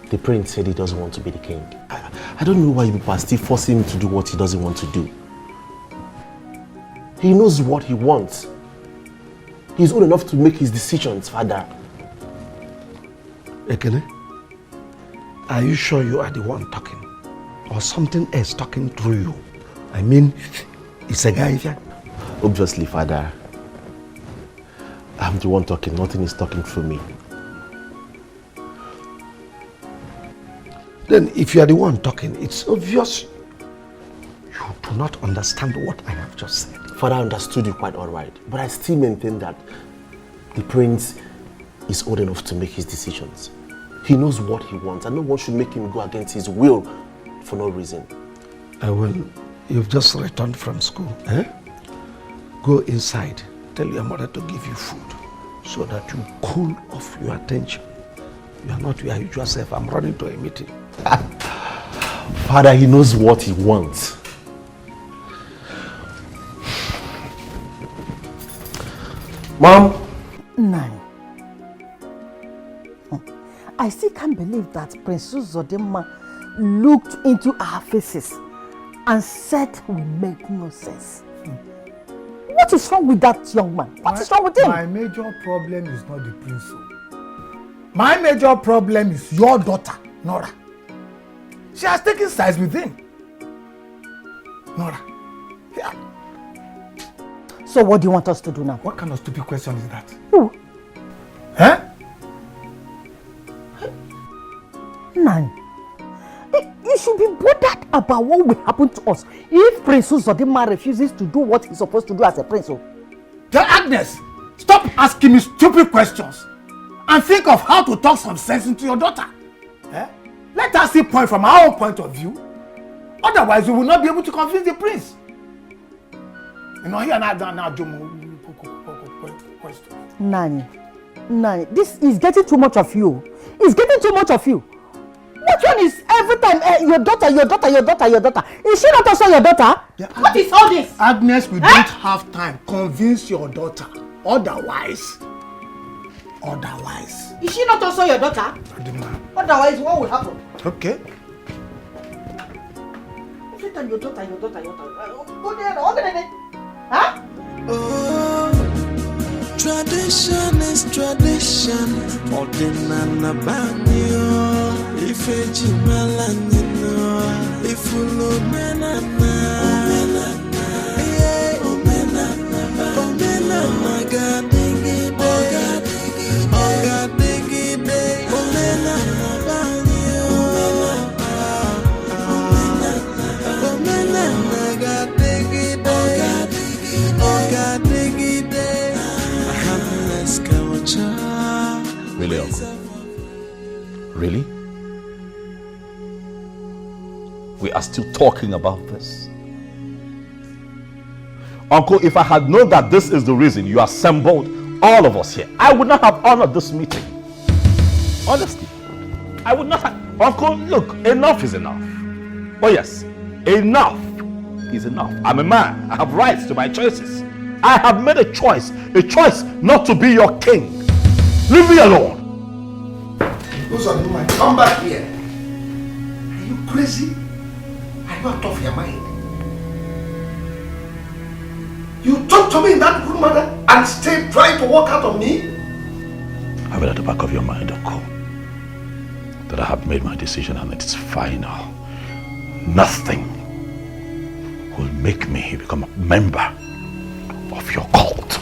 the prince said he doesn't want to be the king. I don't know why you people are still forcing him to do what he doesn't want to do. He knows what he wants. He's old enough to make his decisions, Father. Ekene, are you sure you are the one talking? Or something else talking through you? I mean, it's a guy here. Obviously, Father. I'm the one talking, nothing is talking through me. Then if you are the one talking, it's obvious you do not understand what I have just said. Father, I understood you quite alright, but I still maintain that the prince is old enough to make his decisions. He knows what he wants, and no one should make him go against his will for no reason. You've just returned from school, eh? Go inside, tell your mother to give you food so that you cool off your attention. You are not your usual self. I'm running to a meeting. Father, he knows what he wants. Mom? Nine. I still can't believe that Princess Zodima looked into our faces and said we make no sense. What is wrong with that young man? What is wrong with him? My major problem is not the prince. My major problem is your daughter, Nora. She has taken sides with him. Nora. Yeah. So what do you want us to do now? What kind of stupid question is that? Who? Huh? Nine. You should be bothered about what will happen to us if Prince Zodima refuses to do what he's supposed to do as a prince. Tell Agnes, stop asking me stupid questions and think of how to talk some sense into your daughter. Eh? Let us see point from our own point of view. Otherwise, we will not be able to convince the prince. You know, here now, question. Nani, this is getting too much of you. It's getting too much of you. Which one is every time your daughter? Is she not also your daughter? Yeah, What is all this? Agnes, we don't have time. Convince your daughter. Otherwise. Is she not also your daughter? Otherwise, what will happen? Okay. Every time your daughter. Go there, huh? Tradition is tradition. Ordinana banyo. Ifeji malanino. Ifulo menana. Omenana gadigi day. Ogadigi day. Omenana banyo. Omenana gadigi day. Ogadigi day. Really, Uncle? Really? We are still talking about this? Uncle, if I had known that this is the reason you assembled all of us here, I would not have honored this meeting. Honestly, I would not have. Uncle, look, enough is enough. Oh yes, enough is enough. I'm a man. I have rights to my choices. I have made a choice not to be your king. Leave me alone. Come back here. Are you crazy? Are you out of your mind? You talk to me in that good manner and still trying to walk out on me? Have it at the back of your mind, Uncle, that I have made my decision and it's final. Nothing will make me become a member of your cult.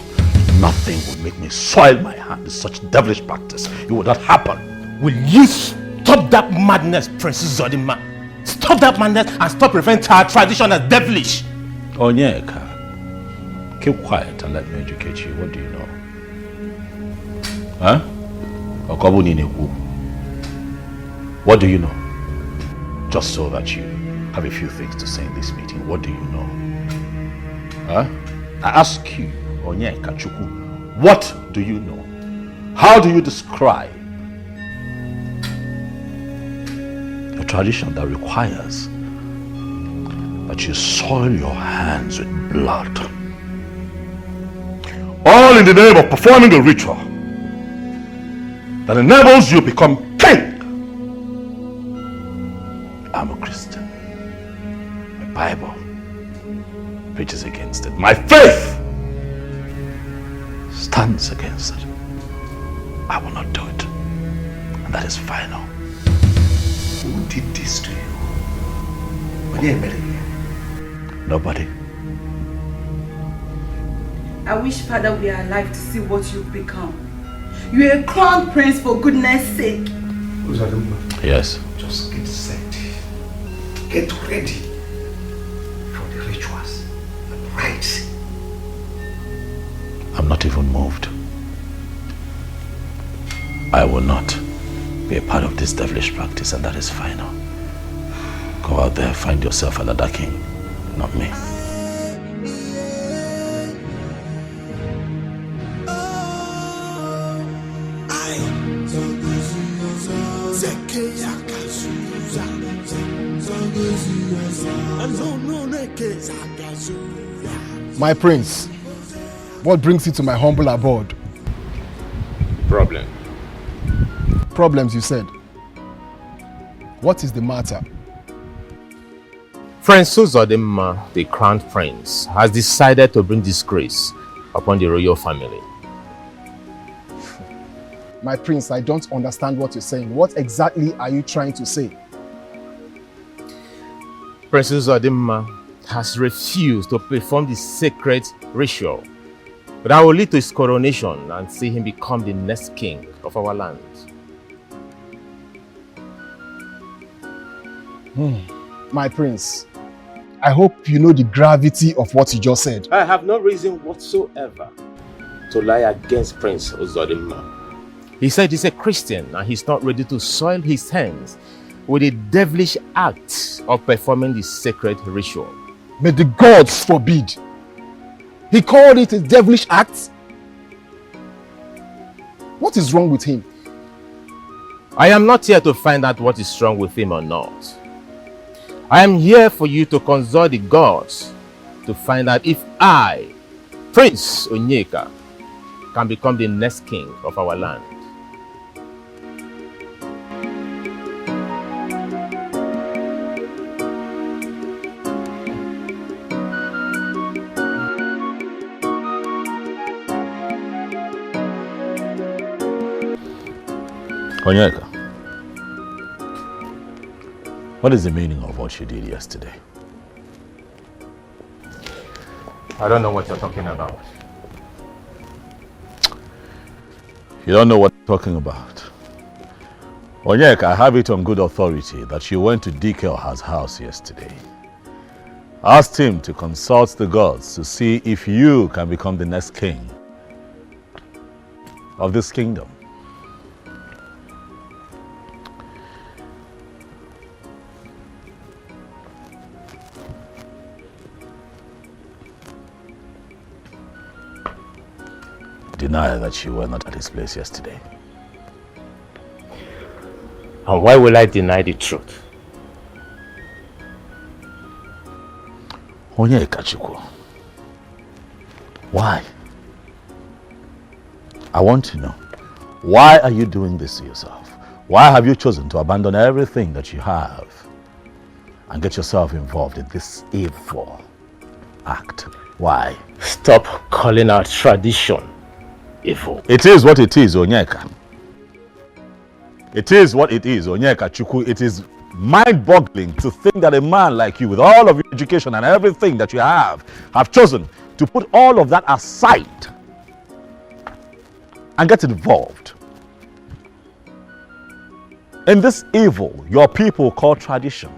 Nothing will make me soil my hand with such devilish practice. It will not happen. Will you stop that madness, Princess Zodima? Stop that madness and stop referring to our tradition as devilish. Onyeka, keep quiet and let me educate you. What do you know? Huh? What do you know? Just so that you have a few things to say in this meeting. What do you know? Huh? I ask you, Onyeka Chukwu, what do you know? How do you describe a tradition that requires that you soil your hands with blood? All in the name of performing a ritual that enables you to become king. I'm a Christian. My Bible preaches against it. My faith stands against it. I will not do it. And that is final. Who did this to you? Nobody. I wish, Father, we are alive to see what you've become. You're a crown prince, for goodness sake. Yes. Just get set. Get ready for the rituals and rites. I'm not even moved. I will not be a part of this devilish practice, and that is final. Go out there, find yourself another king, not me. My prince, what brings you to my humble abode? Problem. Problems, you said. What is the matter? Prince Uzodimma, the crown prince, has decided to bring disgrace upon the royal family. My prince, I don't understand what you're saying. What exactly are you trying to say? Prince Uzodimma has refused to perform the sacred ritual that will lead to his coronation and see him become the next king of our land. My prince, I hope you know the gravity of what you just said. I have no reason whatsoever to lie against Prince Uzodimma. He said he's a Christian and he's not ready to soil his hands with the devilish act of performing the sacred ritual. May the gods forbid. He called it a devilish act. What is wrong with him? I am not here to find out what is wrong with him or not. I am here for you to consult the gods to find out if I, Prince Onyeka, can become the next king of our land. Onyeka, what is the meaning of what you did yesterday? I don't know what you're talking about. You don't know what I'm talking about? Onyeka, I have it on good authority that you went to Dikel's house yesterday. Asked him to consult the gods to see if you can become the next king of this kingdom. Deny that you were not at his place yesterday. And why will I deny the truth? Onyeka Chukwu, why? I want to know. Why are you doing this to yourself? Why have you chosen to abandon everything that you have and get yourself involved in this evil act? Why? Stop calling our tradition evil. It is what it is, Onyeka. It is what it is, Onyeka Chukwu. It is mind-boggling to think that a man like you, with all of your education and everything that you have chosen to put all of that aside and get involved in this evil your people call tradition.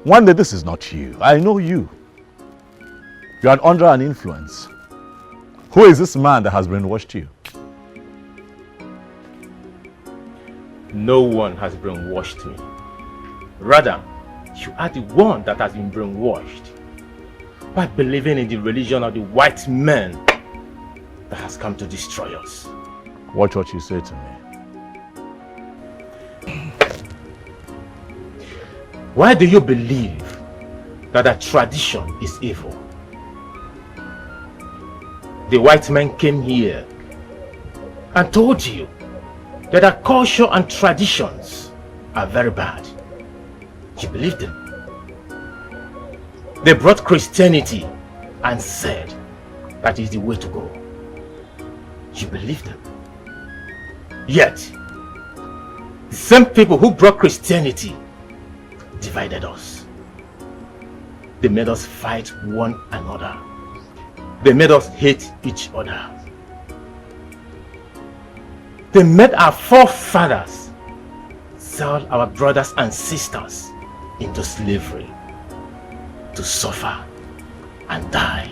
One day, this is not you. I know you. You are under an influence Who is this man that has brainwashed you? No one has brainwashed me. Rather, you are the one that has been brainwashed by believing in the religion of the white men that has come to destroy us. Watch what you say to me. Why do you believe that a tradition is evil? The white men came here and told you that our culture and traditions are very bad. You believed them. They brought Christianity and said that is the way to go. You believed them. Yet, the same people who brought Christianity divided us. They made us fight one another. They made us hate each other. They made our forefathers sell our brothers and sisters into slavery to suffer and die.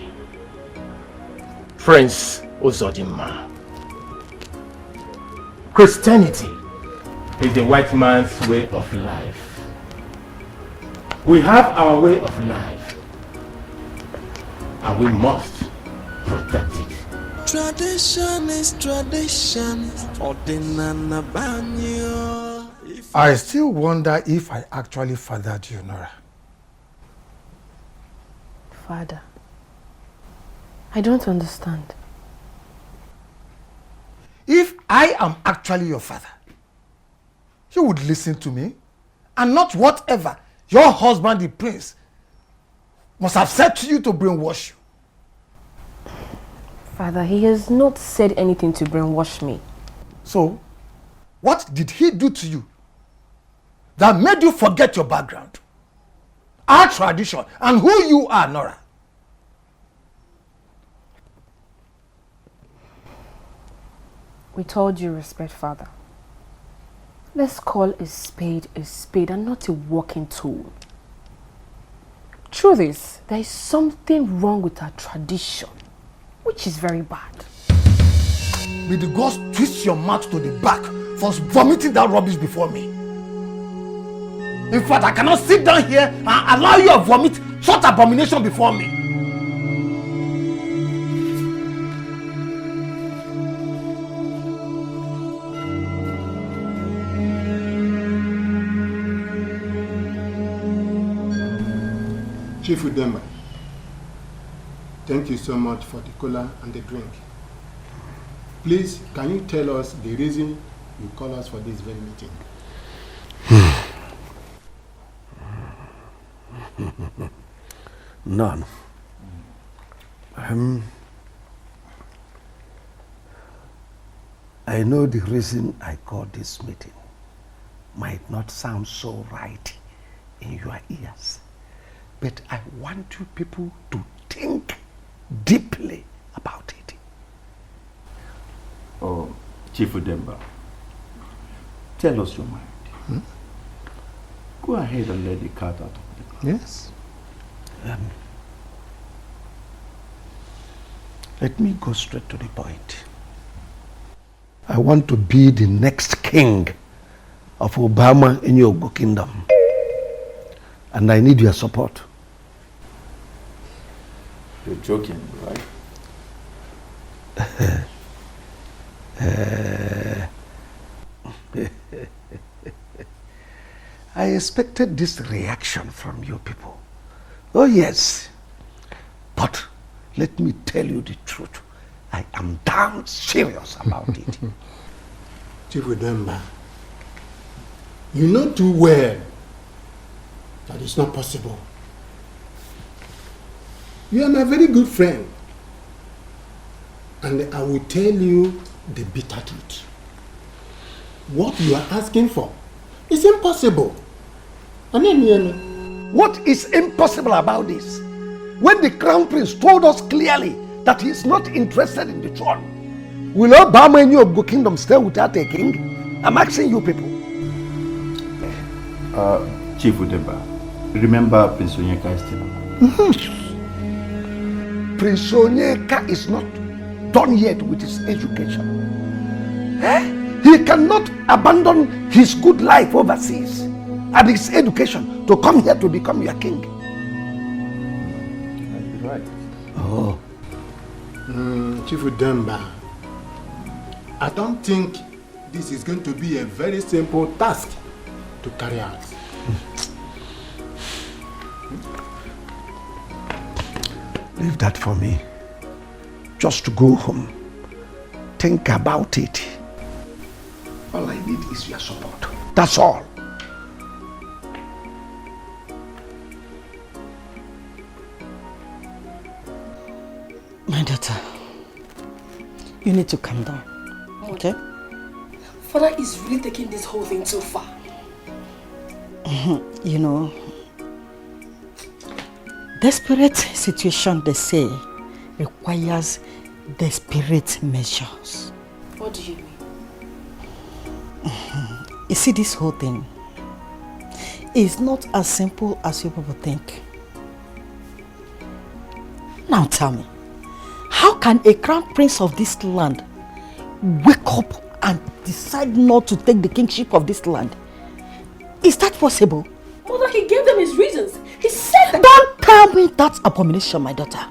Prince Uzodimma, Christianity is the white man's way of life. We have our way of life, and we must protect it. Tradition is tradition. I still wonder if I actually fathered you, Nora. Father, I don't understand. If I am actually your father, you would listen to me and not whatever your husband, the prince, must have said to you to brainwash you. Father, he has not said anything to brainwash me. So, what did he do to you that made you forget your background, our tradition, and who you are, Nora? With all due respect, Father, let's call a spade and not a walking tool. Truth is, there is something wrong with our tradition, which is very bad. May the gods twist your mouth to the back for vomiting that rubbish before me. In fact, I cannot sit down here and allow you to vomit such abomination before me. Chief Udemba, thank you so much for the cola and the drink. Please, can you tell us the reason you call us for this very meeting? None. I know the reason I called this meeting might not sound so right in your ears, but I want you people to think deeply about it. Oh, Chief Udemba, tell us your mind. Go ahead and let the cat out of the bag. Yes. Let me go straight to the point. I want to be the next king of Obama in your kingdom. And I need your support. You're joking, right? I expected this reaction from you people. Oh yes. But let me tell you the truth. I am damn serious about it. Chief Udemba, you know too well that it's not possible. You are my very good friend. And I will tell you the bitter truth. What you are asking for is impossible. What is impossible about this? When the crown prince told us clearly that he is not interested in the throne, will Obama and your kingdom stay without a king? I'm asking you people. Chief Udemba, remember Prince Onyeka is still alive. Prince Onyeka is not done yet with his education. He cannot abandon his good life overseas and his education to come here to become your king. You're right. Oh. Chief Udemba, I don't think this is going to be a very simple task to carry out. Leave that for me. Just to go home. Think about it. All I need is your support. That's all. My daughter, you need to calm down, okay? Father is really taking this whole thing too far. You know, desperate situation, they say, requires desperate measures. What do you mean? You see, this whole thing is not as simple as you people think. Now tell me, how can a crown prince of this land wake up and decide not to take the kingship of this land? Is that possible? Mother, he gave them his reasons. He said that. Don't tell me that's abomination, my daughter.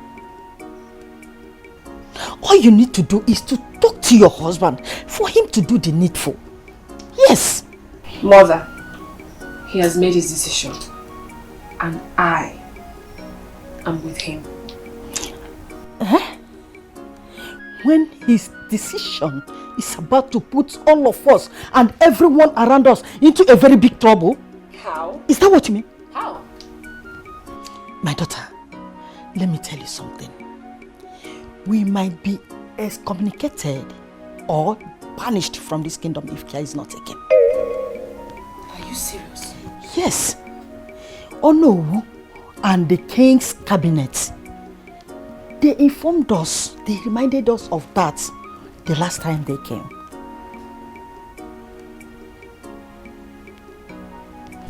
All you need to do is to talk to your husband for him to do the needful. Yes. Mother, he has made his decision. And I am with him. When his decision is about to put all of us and everyone around us into a very big trouble? How? Is that what you mean? How? My daughter, let me tell you something. We might be excommunicated or banished from this kingdom if care is not taken. Are you serious? Yes. Onowu and the king's cabinet, they informed us, they reminded us of that the last time they came.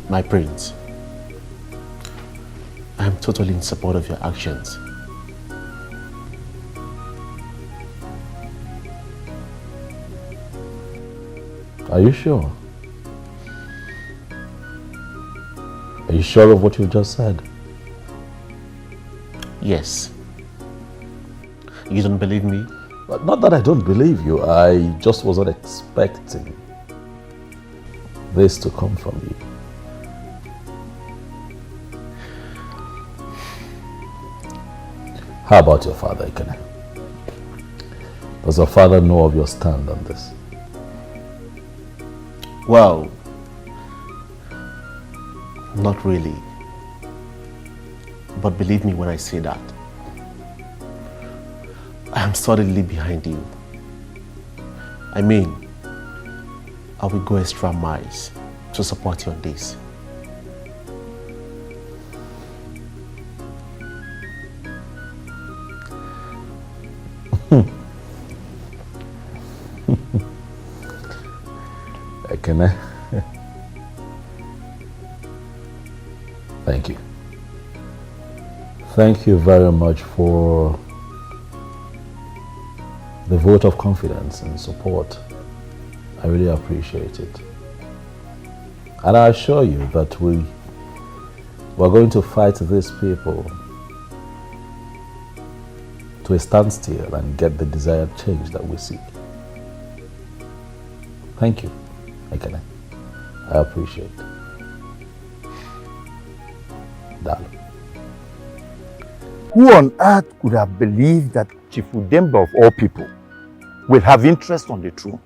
My prince, I am totally in support of your actions. Are you sure? Are you sure of what you just said? Yes. You don't believe me? Not that I don't believe you, I just wasn't expecting this to come from you. How about your father, Ikene? Does your father know of your stand on this? Well, not really. But believe me when I say that. I am solidly behind you. I mean, I will go extra miles to support you on this. Ekene. Thank you. Thank you very much for the vote of confidence and support. I really appreciate it. And I assure you that we're going to fight these people to a standstill and get the desired change that we seek. Thank you, Ekene. I appreciate it. Darling. Who on earth could have believed that Chief Udemba of all people will have interest on the throne?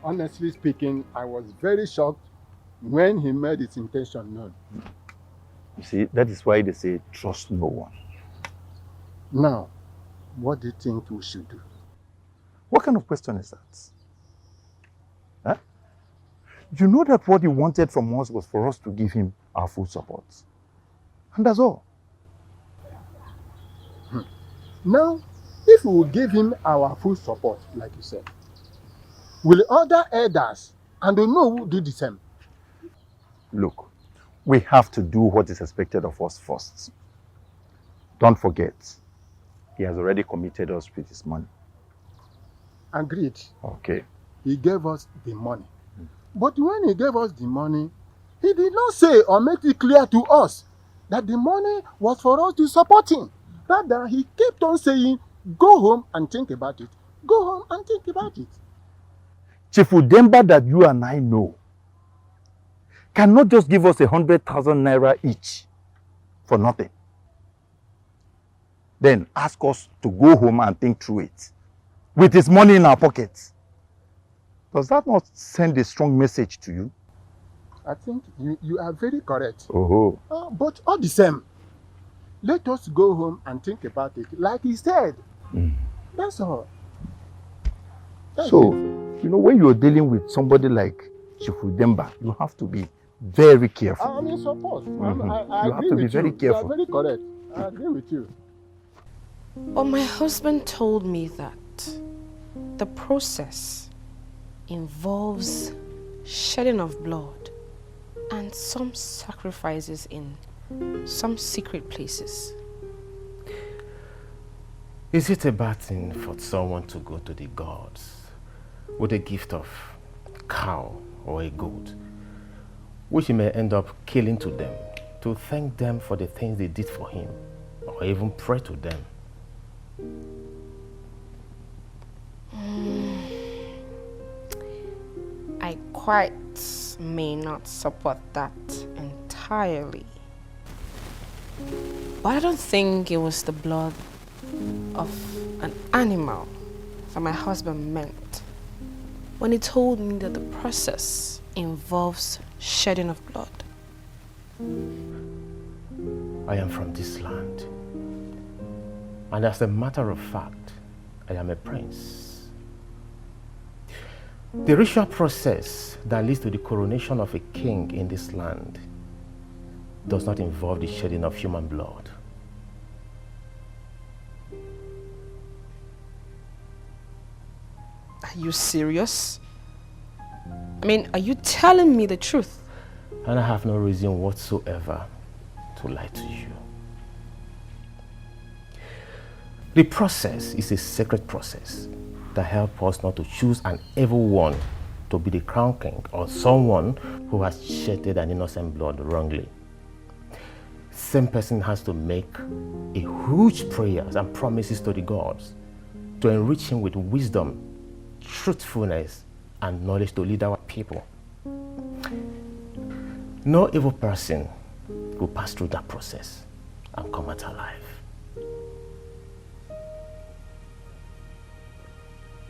Honestly speaking, I was very shocked when he made his intention known. You see, that is why they say trust no one. Now, what do you think we should do? What kind of question is that? Huh? You know that what he wanted from us was for us to give him our full support. And that's all. Now, if we will give him our full support, like you said, will other elders and the know do the same? Look, we have to do what is expected of us first. Don't forget, he has already committed us with his money. Agreed. Okay. He gave us the money. But when he gave us the money, he did not say or make it clear to us that the money was for us to support him. Rather, he kept on saying, go home and think about it. Go home and think about it. Chief Udemba that you and I know cannot just give us 100,000 naira each for nothing. Then ask us to go home and think through it with his money in our pockets. Does that not send a strong message to you? I think you are very correct. Oh. But all the same, let us go home and think about it like he said. That's all. So, you know, when you're dealing with somebody like Chief Udemba, you have to be very careful. I'm in support. I You have agree to be with very you. careful. You are very correct. I agree with you. But my husband told me that the process involves shedding of blood and some sacrifices in some secret places. Is it a bad thing for someone to go to the gods with a gift of cow or a goat, which he may end up killing to them, to thank them for the things they did for him, or even pray to them? I quite may not support that entirely. But I don't think it was the blood of an animal that my husband meant when he told me that the process involves shedding of blood. I am from this land, and as a matter of fact, I am a prince. The ritual process that leads to the coronation of a king in this land does not involve the shedding of human blood. Are you serious? I mean, are you telling me the truth? And I have no reason whatsoever to lie to you. The process is a sacred process that helps us not to choose an evil one to be the crown king or someone who has shedded an innocent blood wrongly. Same person has to make a huge prayers and promises to the gods to enrich him with wisdom, truthfulness, and knowledge to lead our people. No evil person will pass through that process and come out alive.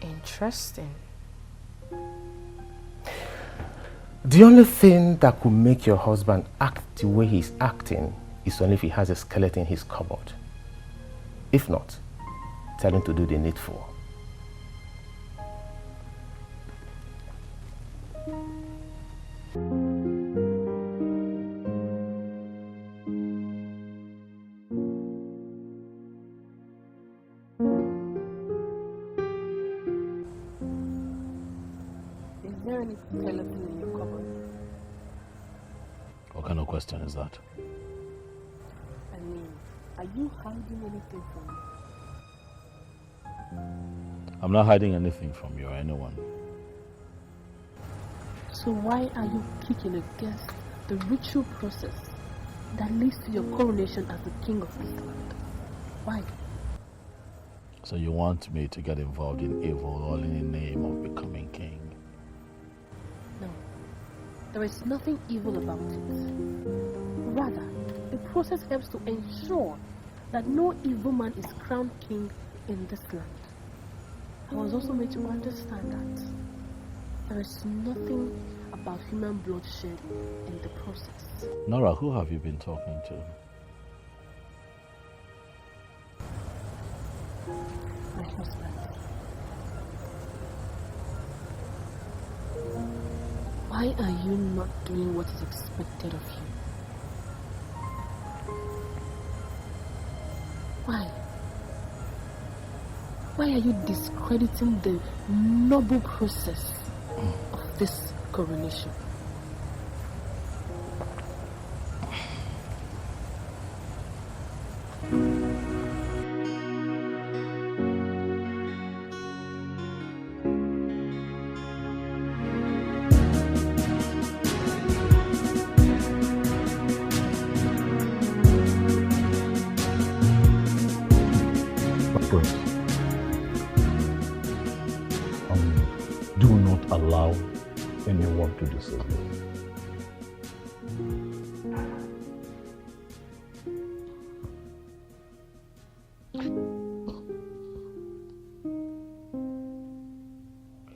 Interesting. The only thing that could make your husband act the way he's acting is only if he has a skeleton in his cupboard. If not, tell him to do the needful. Is there any skeleton in your cupboard? What kind of question is that? I mean, are you hiding anything from me? I'm not hiding anything from you or anyone. So why are you kicking against the ritual process that leads to your coronation as the king of this land? Why? So you want me to get involved in evil all in the name of becoming king? No, there is nothing evil about it. Rather, the process helps to ensure that no evil man is crowned king in this land. I was also made to understand that there is nothing about human bloodshed in the process. Nora, who have you been talking to? My husband. Why are you not doing what is expected of you? Why? Why are you discrediting the noble process of this coronation? to deceive you.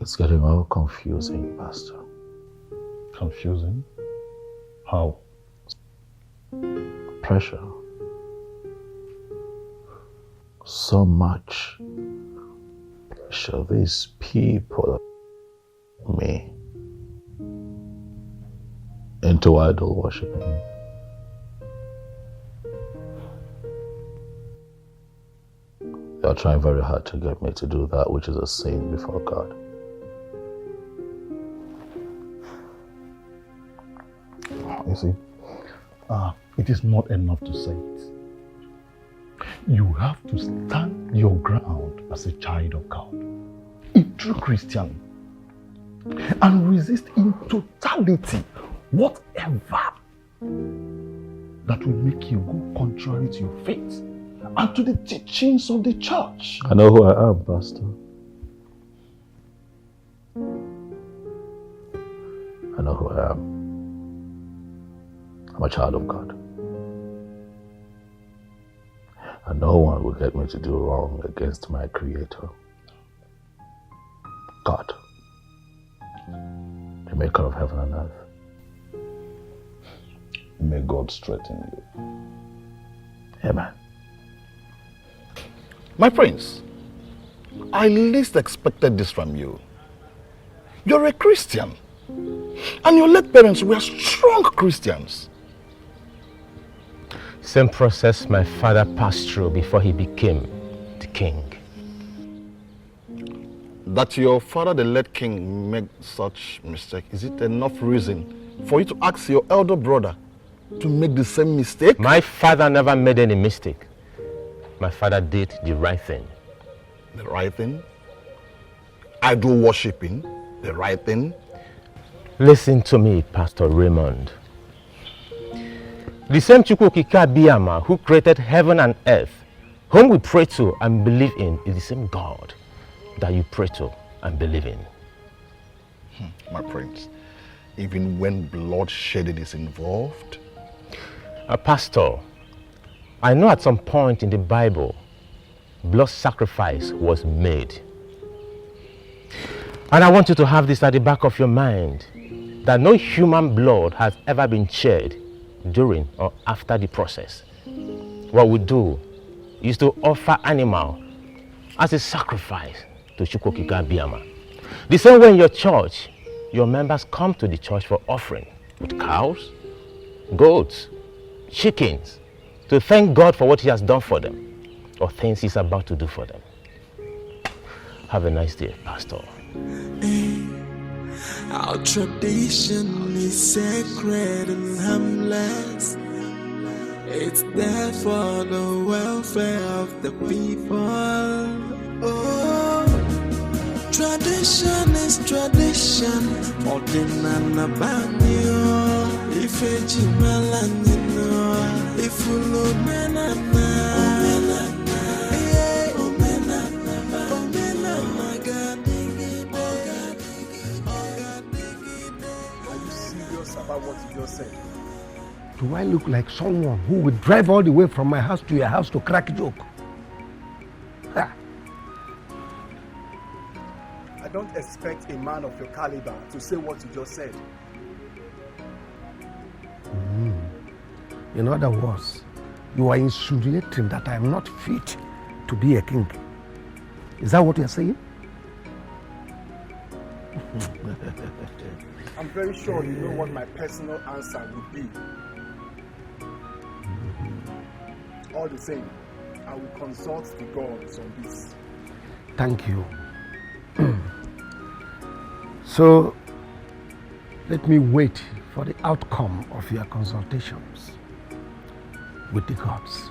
It's getting all confusing, Pastor. Confusing? How? Pressure. So much pressure. These people, me, into idol worshiping. They are trying very hard to get me to do that which is a sin before God. You see, it is not enough to say it. You have to stand your ground as a child of God, a true Christian, and resist in totality whatever that will make you go contrary to your faith and to the teachings of the church. I know who I am, Pastor. I know who I am. I'm a child of God. And no one will get me to do wrong against my Creator. God, the maker of heaven and earth. May God strengthen you. Amen. My friends, I least expected this from you. You're a Christian, and your late parents were strong Christians. Same process my father passed through before he became the king. That your father, the late king, made such mistake, is it enough reason for you to ask your elder brother to make the same mistake? My father never made any mistake. My father did the right thing. The right thing? Idol worshipping? The right thing? Listen to me, Pastor Raymond. The same Chukwukika Biyama who created heaven and earth, whom we pray to and believe in, is the same God that you pray to and believe in. My friends, even when bloodshedding is involved? Pastor, I know at some point in the Bible, blood sacrifice was made. And I want you to have this at the back of your mind, that no human blood has ever been shed during or after the process. What we do is to offer animal as a sacrifice to Chukwukika Biyama. The same way in your church, your members come to the church for offering with cows, goats, chickens, to thank God for what he has done for them or things he's about to do for them. Have a nice day, Pastor. Our tradition is sacred and harmless. It's there for the welfare of the people. Oh, tradition is tradition. Ordinana banyo. If it's melanino, if you look menana. About what you just said. Do I look like someone who would drive all the way from my house to your house to crack a joke? Ha. I don't expect a man of your caliber to say what you just said. In other words, you are insinuating that I am not fit to be a king. Is that what you're saying? I'm very sure you know what my personal answer would be. All the same, I will consult the gods on this. Thank you. So, let me wait for the outcome of your consultations with the gods.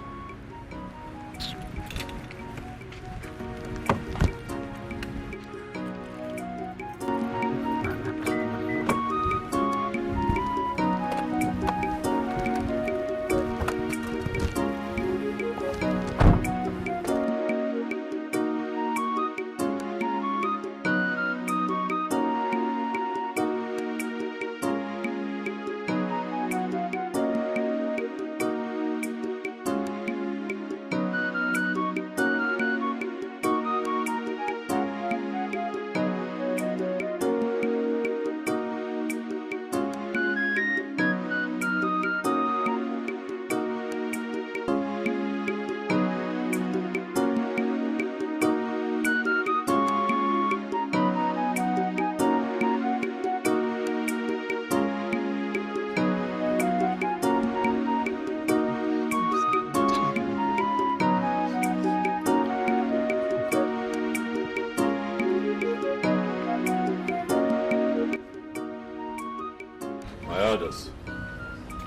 My orders.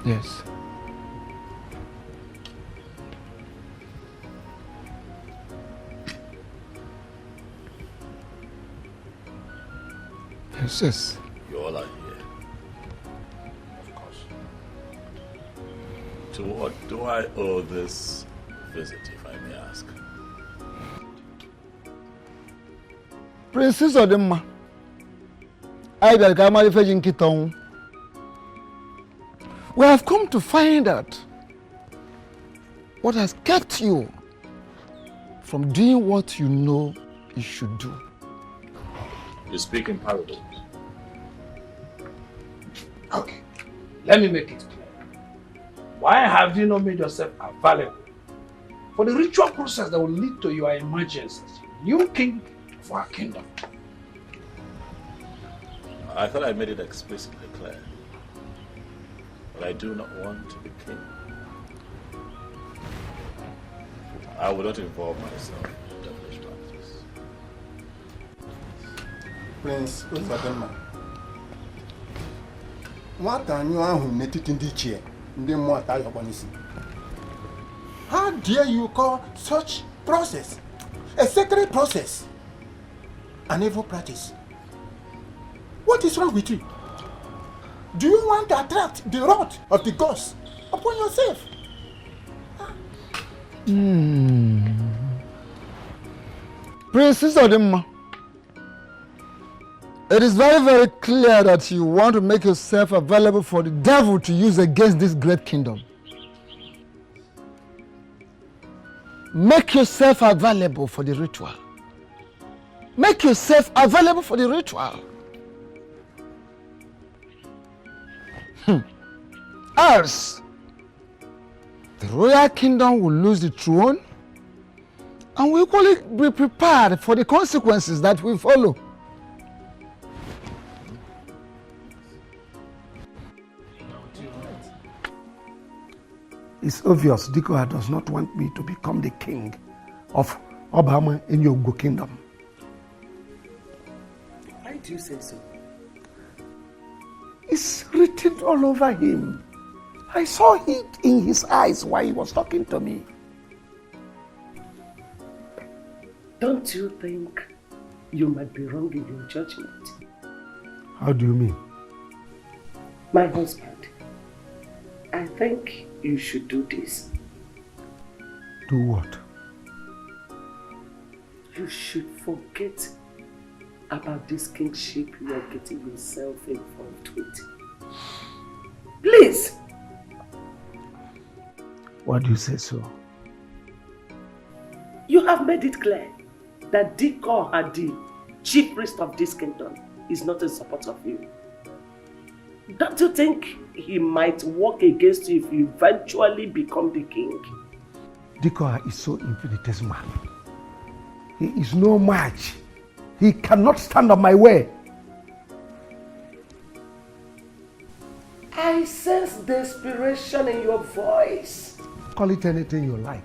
Yes. Yes, yes. You all are here. Of course. To what do I owe this visit, if I may ask? Princess Odemma, I beg Amari Fejin Kitong. We have come to find out what has kept you from doing what you know you should do. You speak in parables. Okay, let me make it clear. Why have you not made yourself available for the ritual process that will lead to your emergence as new king of our kingdom? I thought I made it explicitly clear. But I do not want to be king. I will not involve myself in devilish practice. Prince Uzodimma, nwata anyụ ahụ n'etiti ndị ichie ndị mmụọ ata ya ọkpọnisi. How dare you call such process a sacred process an evil practice? What is wrong with you? Do you want to attract the wrath of the gods upon yourself? Princess Odemma, it is very, very clear that you want to make yourself available for the devil to use against this great kingdom. Make yourself available for the ritual. Make yourself available for the ritual. Else, the royal kingdom will lose the throne and we equally be prepared for the consequences that will follow. It's obvious Dikoha does not want me to become the king of Obama in your kingdom. Why do you say so? It's written all over him. I saw it in his eyes while he was talking to me. Don't you think you might be wrong in your judgment? How do you mean? My husband, I think you should do this. Do what? You should forget about this kingship you are getting yourself involved with. Please! Why do you say so? You have made it clear that Diko Hadi, chief priest of this kingdom, is not in support of you. Don't you think he might work against you if you eventually become the king? Dikoha is so infinitesimal. He is no match. He cannot stand on my way. I sense desperation in your voice. Call it anything you like.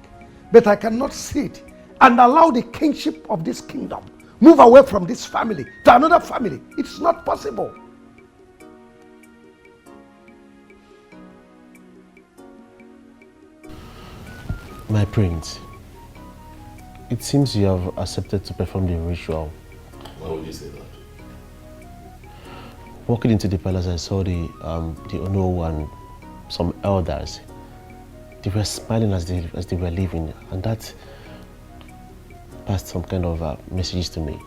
But I cannot sit and allow the kingship of this kingdom move away from this family to another family. It's not possible. My prince, it seems you have accepted to perform the ritual. Why would you say that? Walking into the palace, I saw the Ono and some elders. They were smiling as they were leaving, and that passed some kind of messages to me.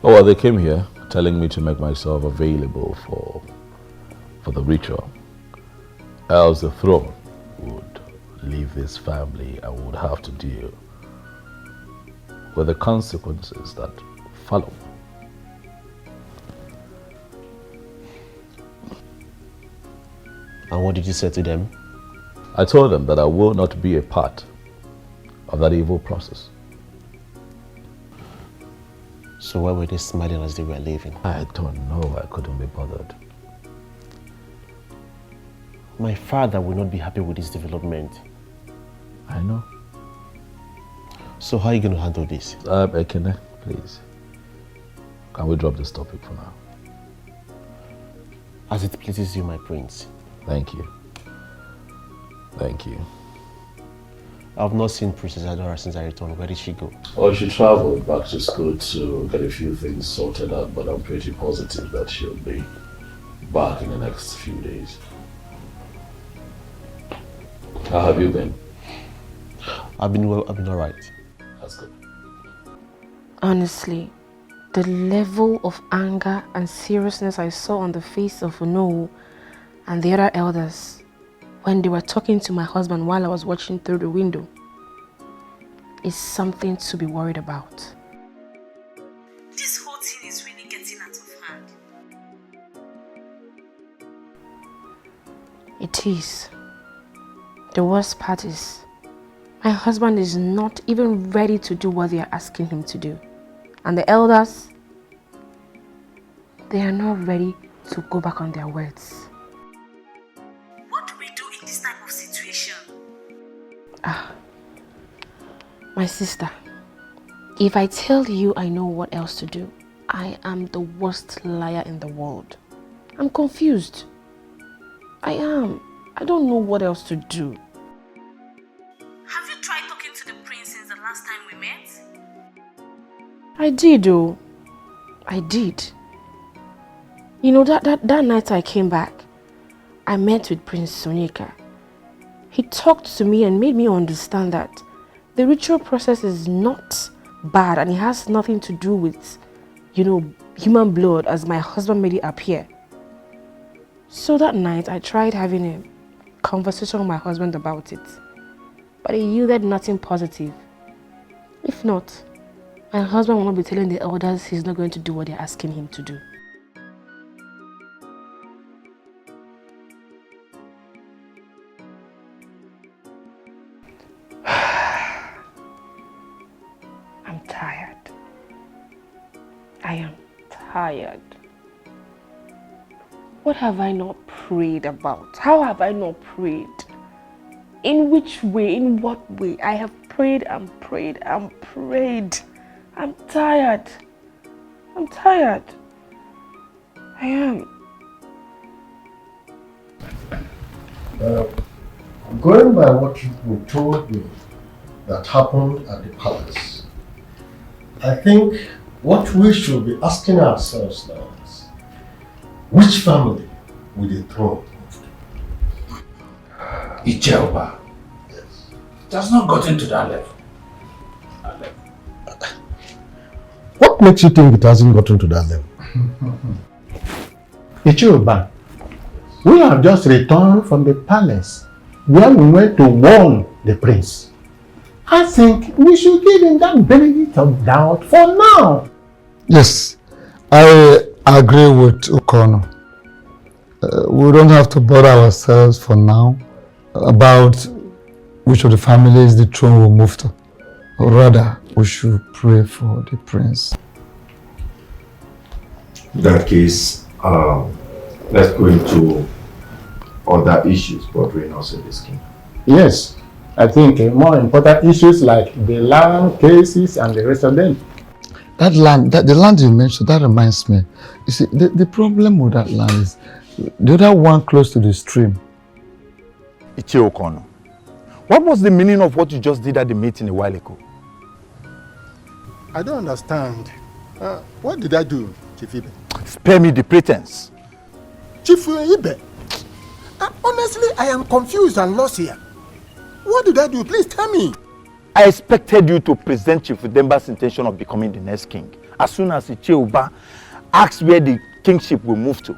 Oh, well, they came here telling me to make myself available for the ritual. Else the throne would leave this family and would have to deal with the consequences that follow. And what did you say to them? I told them that I will not be a part of that evil process. So why were they smiling as they were leaving? I don't know. I couldn't be bothered. My father will not be happy with this development. I know. So how are you going to handle this? Ekene, please. Can we drop this topic for now? As it pleases you, my prince. Thank you. Thank you. I've not seen Princess Adora since I returned. Where did she go? Well, she traveled back to school to get a few things sorted out, but I'm pretty positive that she'll be back in the next few days. How have you been? I've been well, I've been alright. That's good. Honestly, the level of anger and seriousness I saw on the face of Ono and the other elders when they were talking to my husband while I was watching through the window is something to be worried about. This whole thing is really getting out of hand. It is. The worst part is, my husband is not even ready to do what they are asking him to do. And the elders, they are not ready to go back on their words. What do we do in this type of situation? My sister, if I tell you I know what else to do, I am the worst liar in the world. I'm confused. I am. I don't know what else to do. Have you tried talking to the prince since the last time we met? I did, though. I did. You know, that night I came back, I met with Prince Sonika. He talked to me and made me understand that the ritual process is not bad and it has nothing to do with, you know, human blood as my husband made it appear. So that night I tried having a conversation with my husband about it, but he yielded nothing positive. If not, my husband will not be telling the elders he's not going to do what they're asking him to do. I'm tired. I am tired. What have I not prayed about? How have I not prayed? In which way? In what way? I have prayed and prayed and prayed. I'm tired. I'm tired. I am. Going by what you told me that happened at the palace, I think what we should be asking ourselves now is, which family will the throne move to? Exile. Yes. It has not gotten to that level. What makes you think it hasn't gotten to that level? Ichiuba, we have just returned from the palace where we went to warn the prince. I think we should give him that benefit of doubt for now. Yes, I agree with Okono. We don't have to bother ourselves for now about which of the families the throne will move to. Rather, we should pray for the prince. In that case, let's go into other issues bordering us in this kingdom. Yes, I think more important issues like the land cases and the rest of them. That land, the land you mentioned, that reminds me. You see, the problem with that land is the other one close to the stream. Ichiokono, what was the meaning of what you just did at the meeting a while ago? I don't understand. What did I do, Chief Ibe? Spare me the pretense. Chief Ibe, honestly, I am confused and lost here. What did I do? Please tell me. I expected you to present Chief Udemba's intention of becoming the next king as soon as Ichioba asked where the kingship will move to.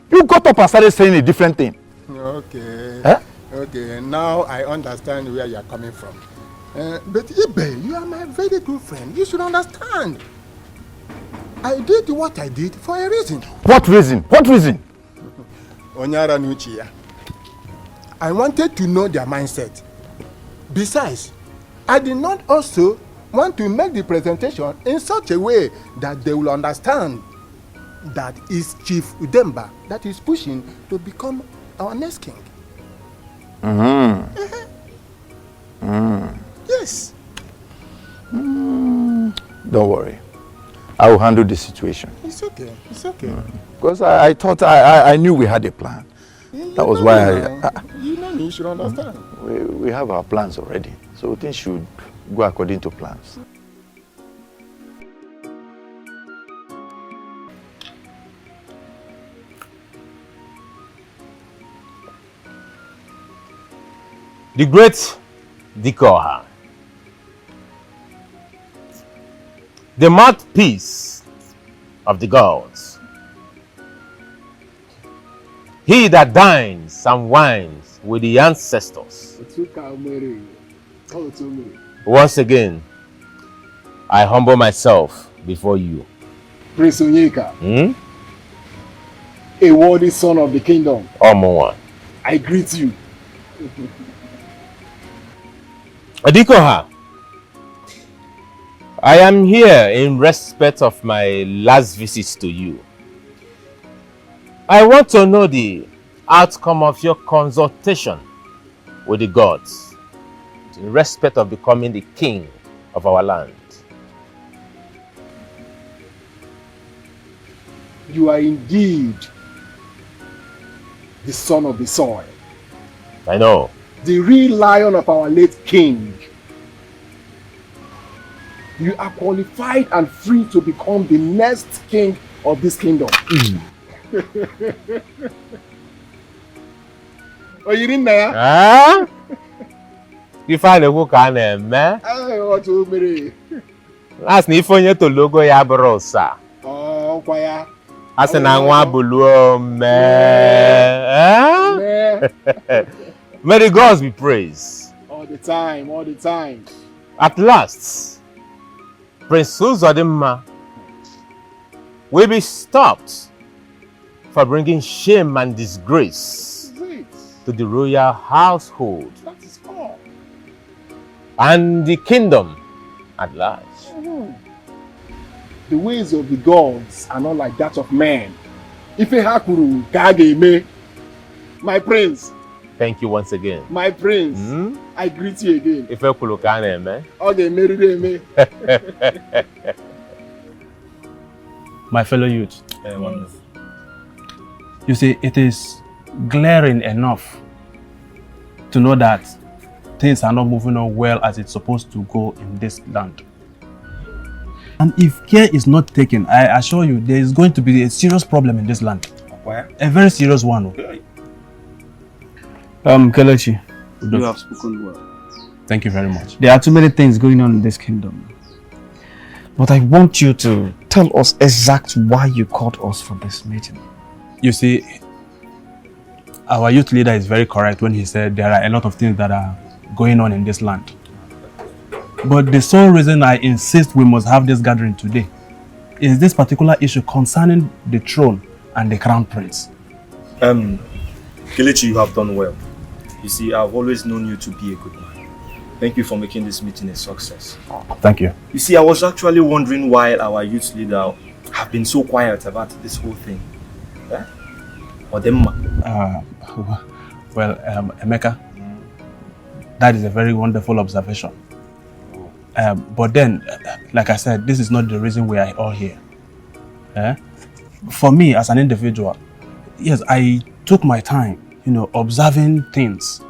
You got up and started saying a different thing. Okay. Huh? Okay, now I understand where you are coming from. But Ibe, you are my very good friend. You should understand. I did what I did for a reason. What reason? What reason? Onyara Nuchia. I wanted to know their mindset. Besides, I did not also want to make the presentation in such a way that they will understand that it's Chief Udemba that is pushing to become our next king. Yes. Don't worry. I will handle the situation. It's okay. It's okay. Because I thought I knew we had a plan. That was why you know me, you should understand. we have our plans already. So things should go according to plans. The great Dikoha, the mouthpiece of the gods, he that dines and wines with the ancestors. Once again, I humble myself before you. Prince Onyeka, a worthy son of the kingdom, Omowan. I greet you. Adikoha, I am here in respect of my last visit to you. I want to know the outcome of your consultation with the gods in respect of becoming the king of our land. You are indeed the son of the soil. I know. The real lion of our late king. You are qualified and free to become the next king of this kingdom. Oh, you didn't know? Huh? You find a book on him, man? I want to marry. That's not even to logo ya brosa. Oh, kwaya. As an anwa bulu, man. May the gods be praised. All the time, all the time. At last, Prince Uzodimma will be stopped for bringing shame and disgrace to the royal household That is all. and the kingdom at large. The ways of the gods are not like that of men. Ife hakuru kage me. My prince. Thank you once again. My prince. I greet you again. If you could man. Okay, marry me. My fellow youth, you see, it is glaring enough to know that things are not moving on well as it's supposed to go in this land. And if care is not taken, I assure you, there is going to be a serious problem in this land. A very serious one. Kelechi, you have spoken well. Thank you very much. There are too many things going on in this kingdom. But I want you to tell us exactly why you called us for this meeting. You see, our youth leader is very correct when he said there are a lot of things that are going on in this land. But the sole reason I insist we must have this gathering today is this particular issue concerning the throne and the crown prince. Kelechi, you have done well. You see, I've always known you to be a good man. Thank you for making this meeting a success. Thank you. You see, I was actually wondering why our youth leader have been so quiet about this whole thing. Eh? Well, Emeka, that is a very wonderful observation. But then, like I said, this is not the reason we are all here. For me, as an individual, yes, I took my time, observing things,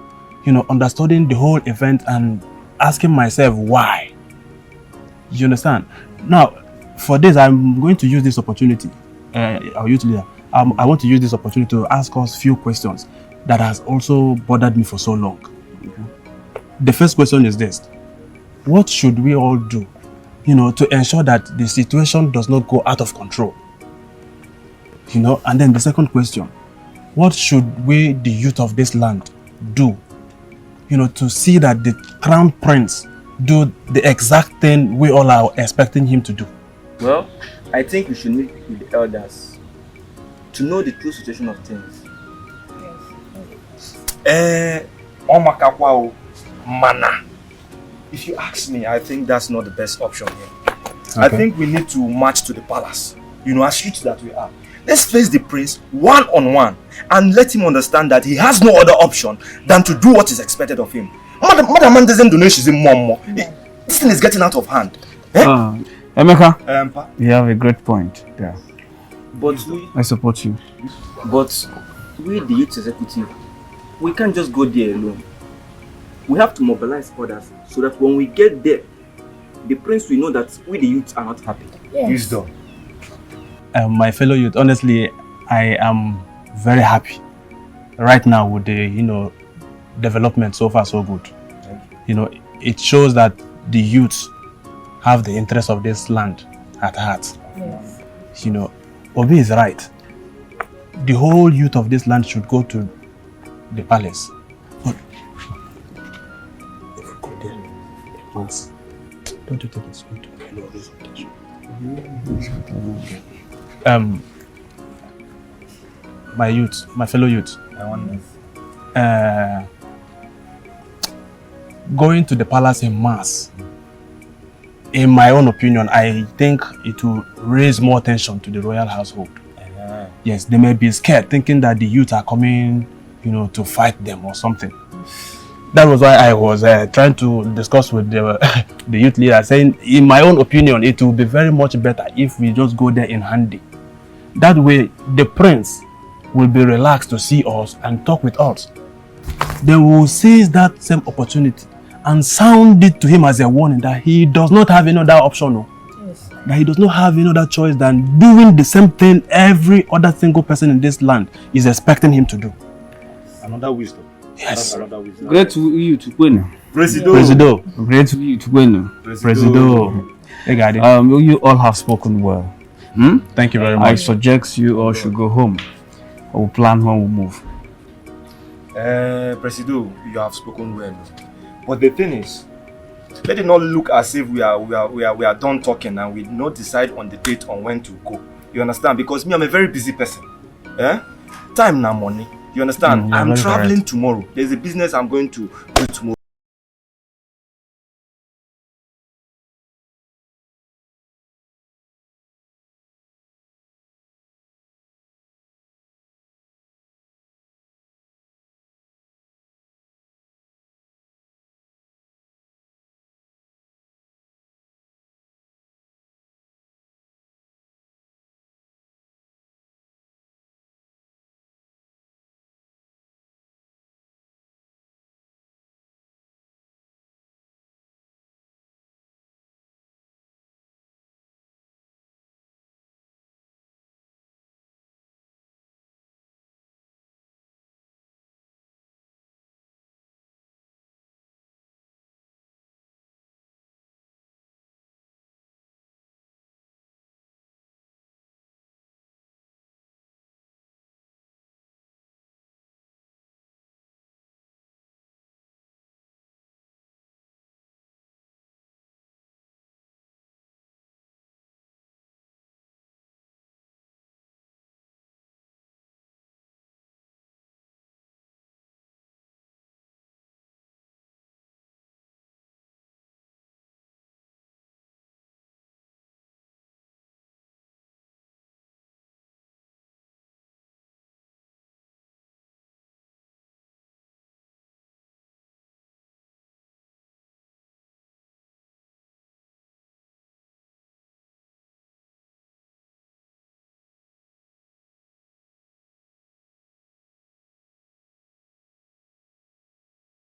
understanding the whole event and asking myself why. You understand? Now, for this, I'm going to use this opportunity, our youth leader, I want to use this opportunity to ask us a few questions that has also bothered me for so long. The first question is this: what should we all do, to ensure that the situation does not go out of control? And then the second question: what should we, the youth of this land, do, to see that the crown prince do the exact thing we all are expecting him to do? Well, I think we should meet with the elders to know the true situation of things. Mana. If you ask me, I think that's not the best option here. Okay. I think we need to march to the palace. As youth that we are. Let's face the prince one-on-one and let him understand that he has no other option than to do what is expected of him. Madam doesn't do she's in mom. This thing is getting out of hand. Emeka, you have a great point there. But I support you. But we, the youth executive, we can't just go there alone. We have to mobilize others so that when we get there, the prince will know that we, the youth, are not happy. Yes. Wisdom. My fellow youth, honestly, I am very happy right now with the development so far so good. It shows that the youth have the interest of this land at heart. Yes. Obi is right. The whole youth of this land should go to the palace. But if we go there once, don't you think it's good to follow this intention? My youth, my fellow youth. I want this. Going to the palace in mass, in my own opinion, I think it will raise more attention to the royal household. Yes, they may be scared, thinking that the youth are coming, to fight them or something. That was why I was trying to discuss with the youth leader, saying, in my own opinion, it will be very much better if we just go there in handy. That way, the prince will be relaxed to see us and talk with us. They will seize that same opportunity and sound it to him as a warning that he does not have any other option. Yes. That he does not have any other choice than doing the same thing every other single person in this land is expecting him to do. Another wisdom. Yes. Another wisdom. Great you to win. Presido. Great you to win. Presido. Hey, Daddy. You all have spoken well. Thank you very much. I suggest you all should go home. I will plan when we move. Presido, you have spoken well. But the thing is, let it not look as if we are done talking and we not decide on the date on when to go. You understand? Because me, I'm a very busy person. Time now money. You understand? I'm traveling tomorrow. There's a business I'm going to do tomorrow.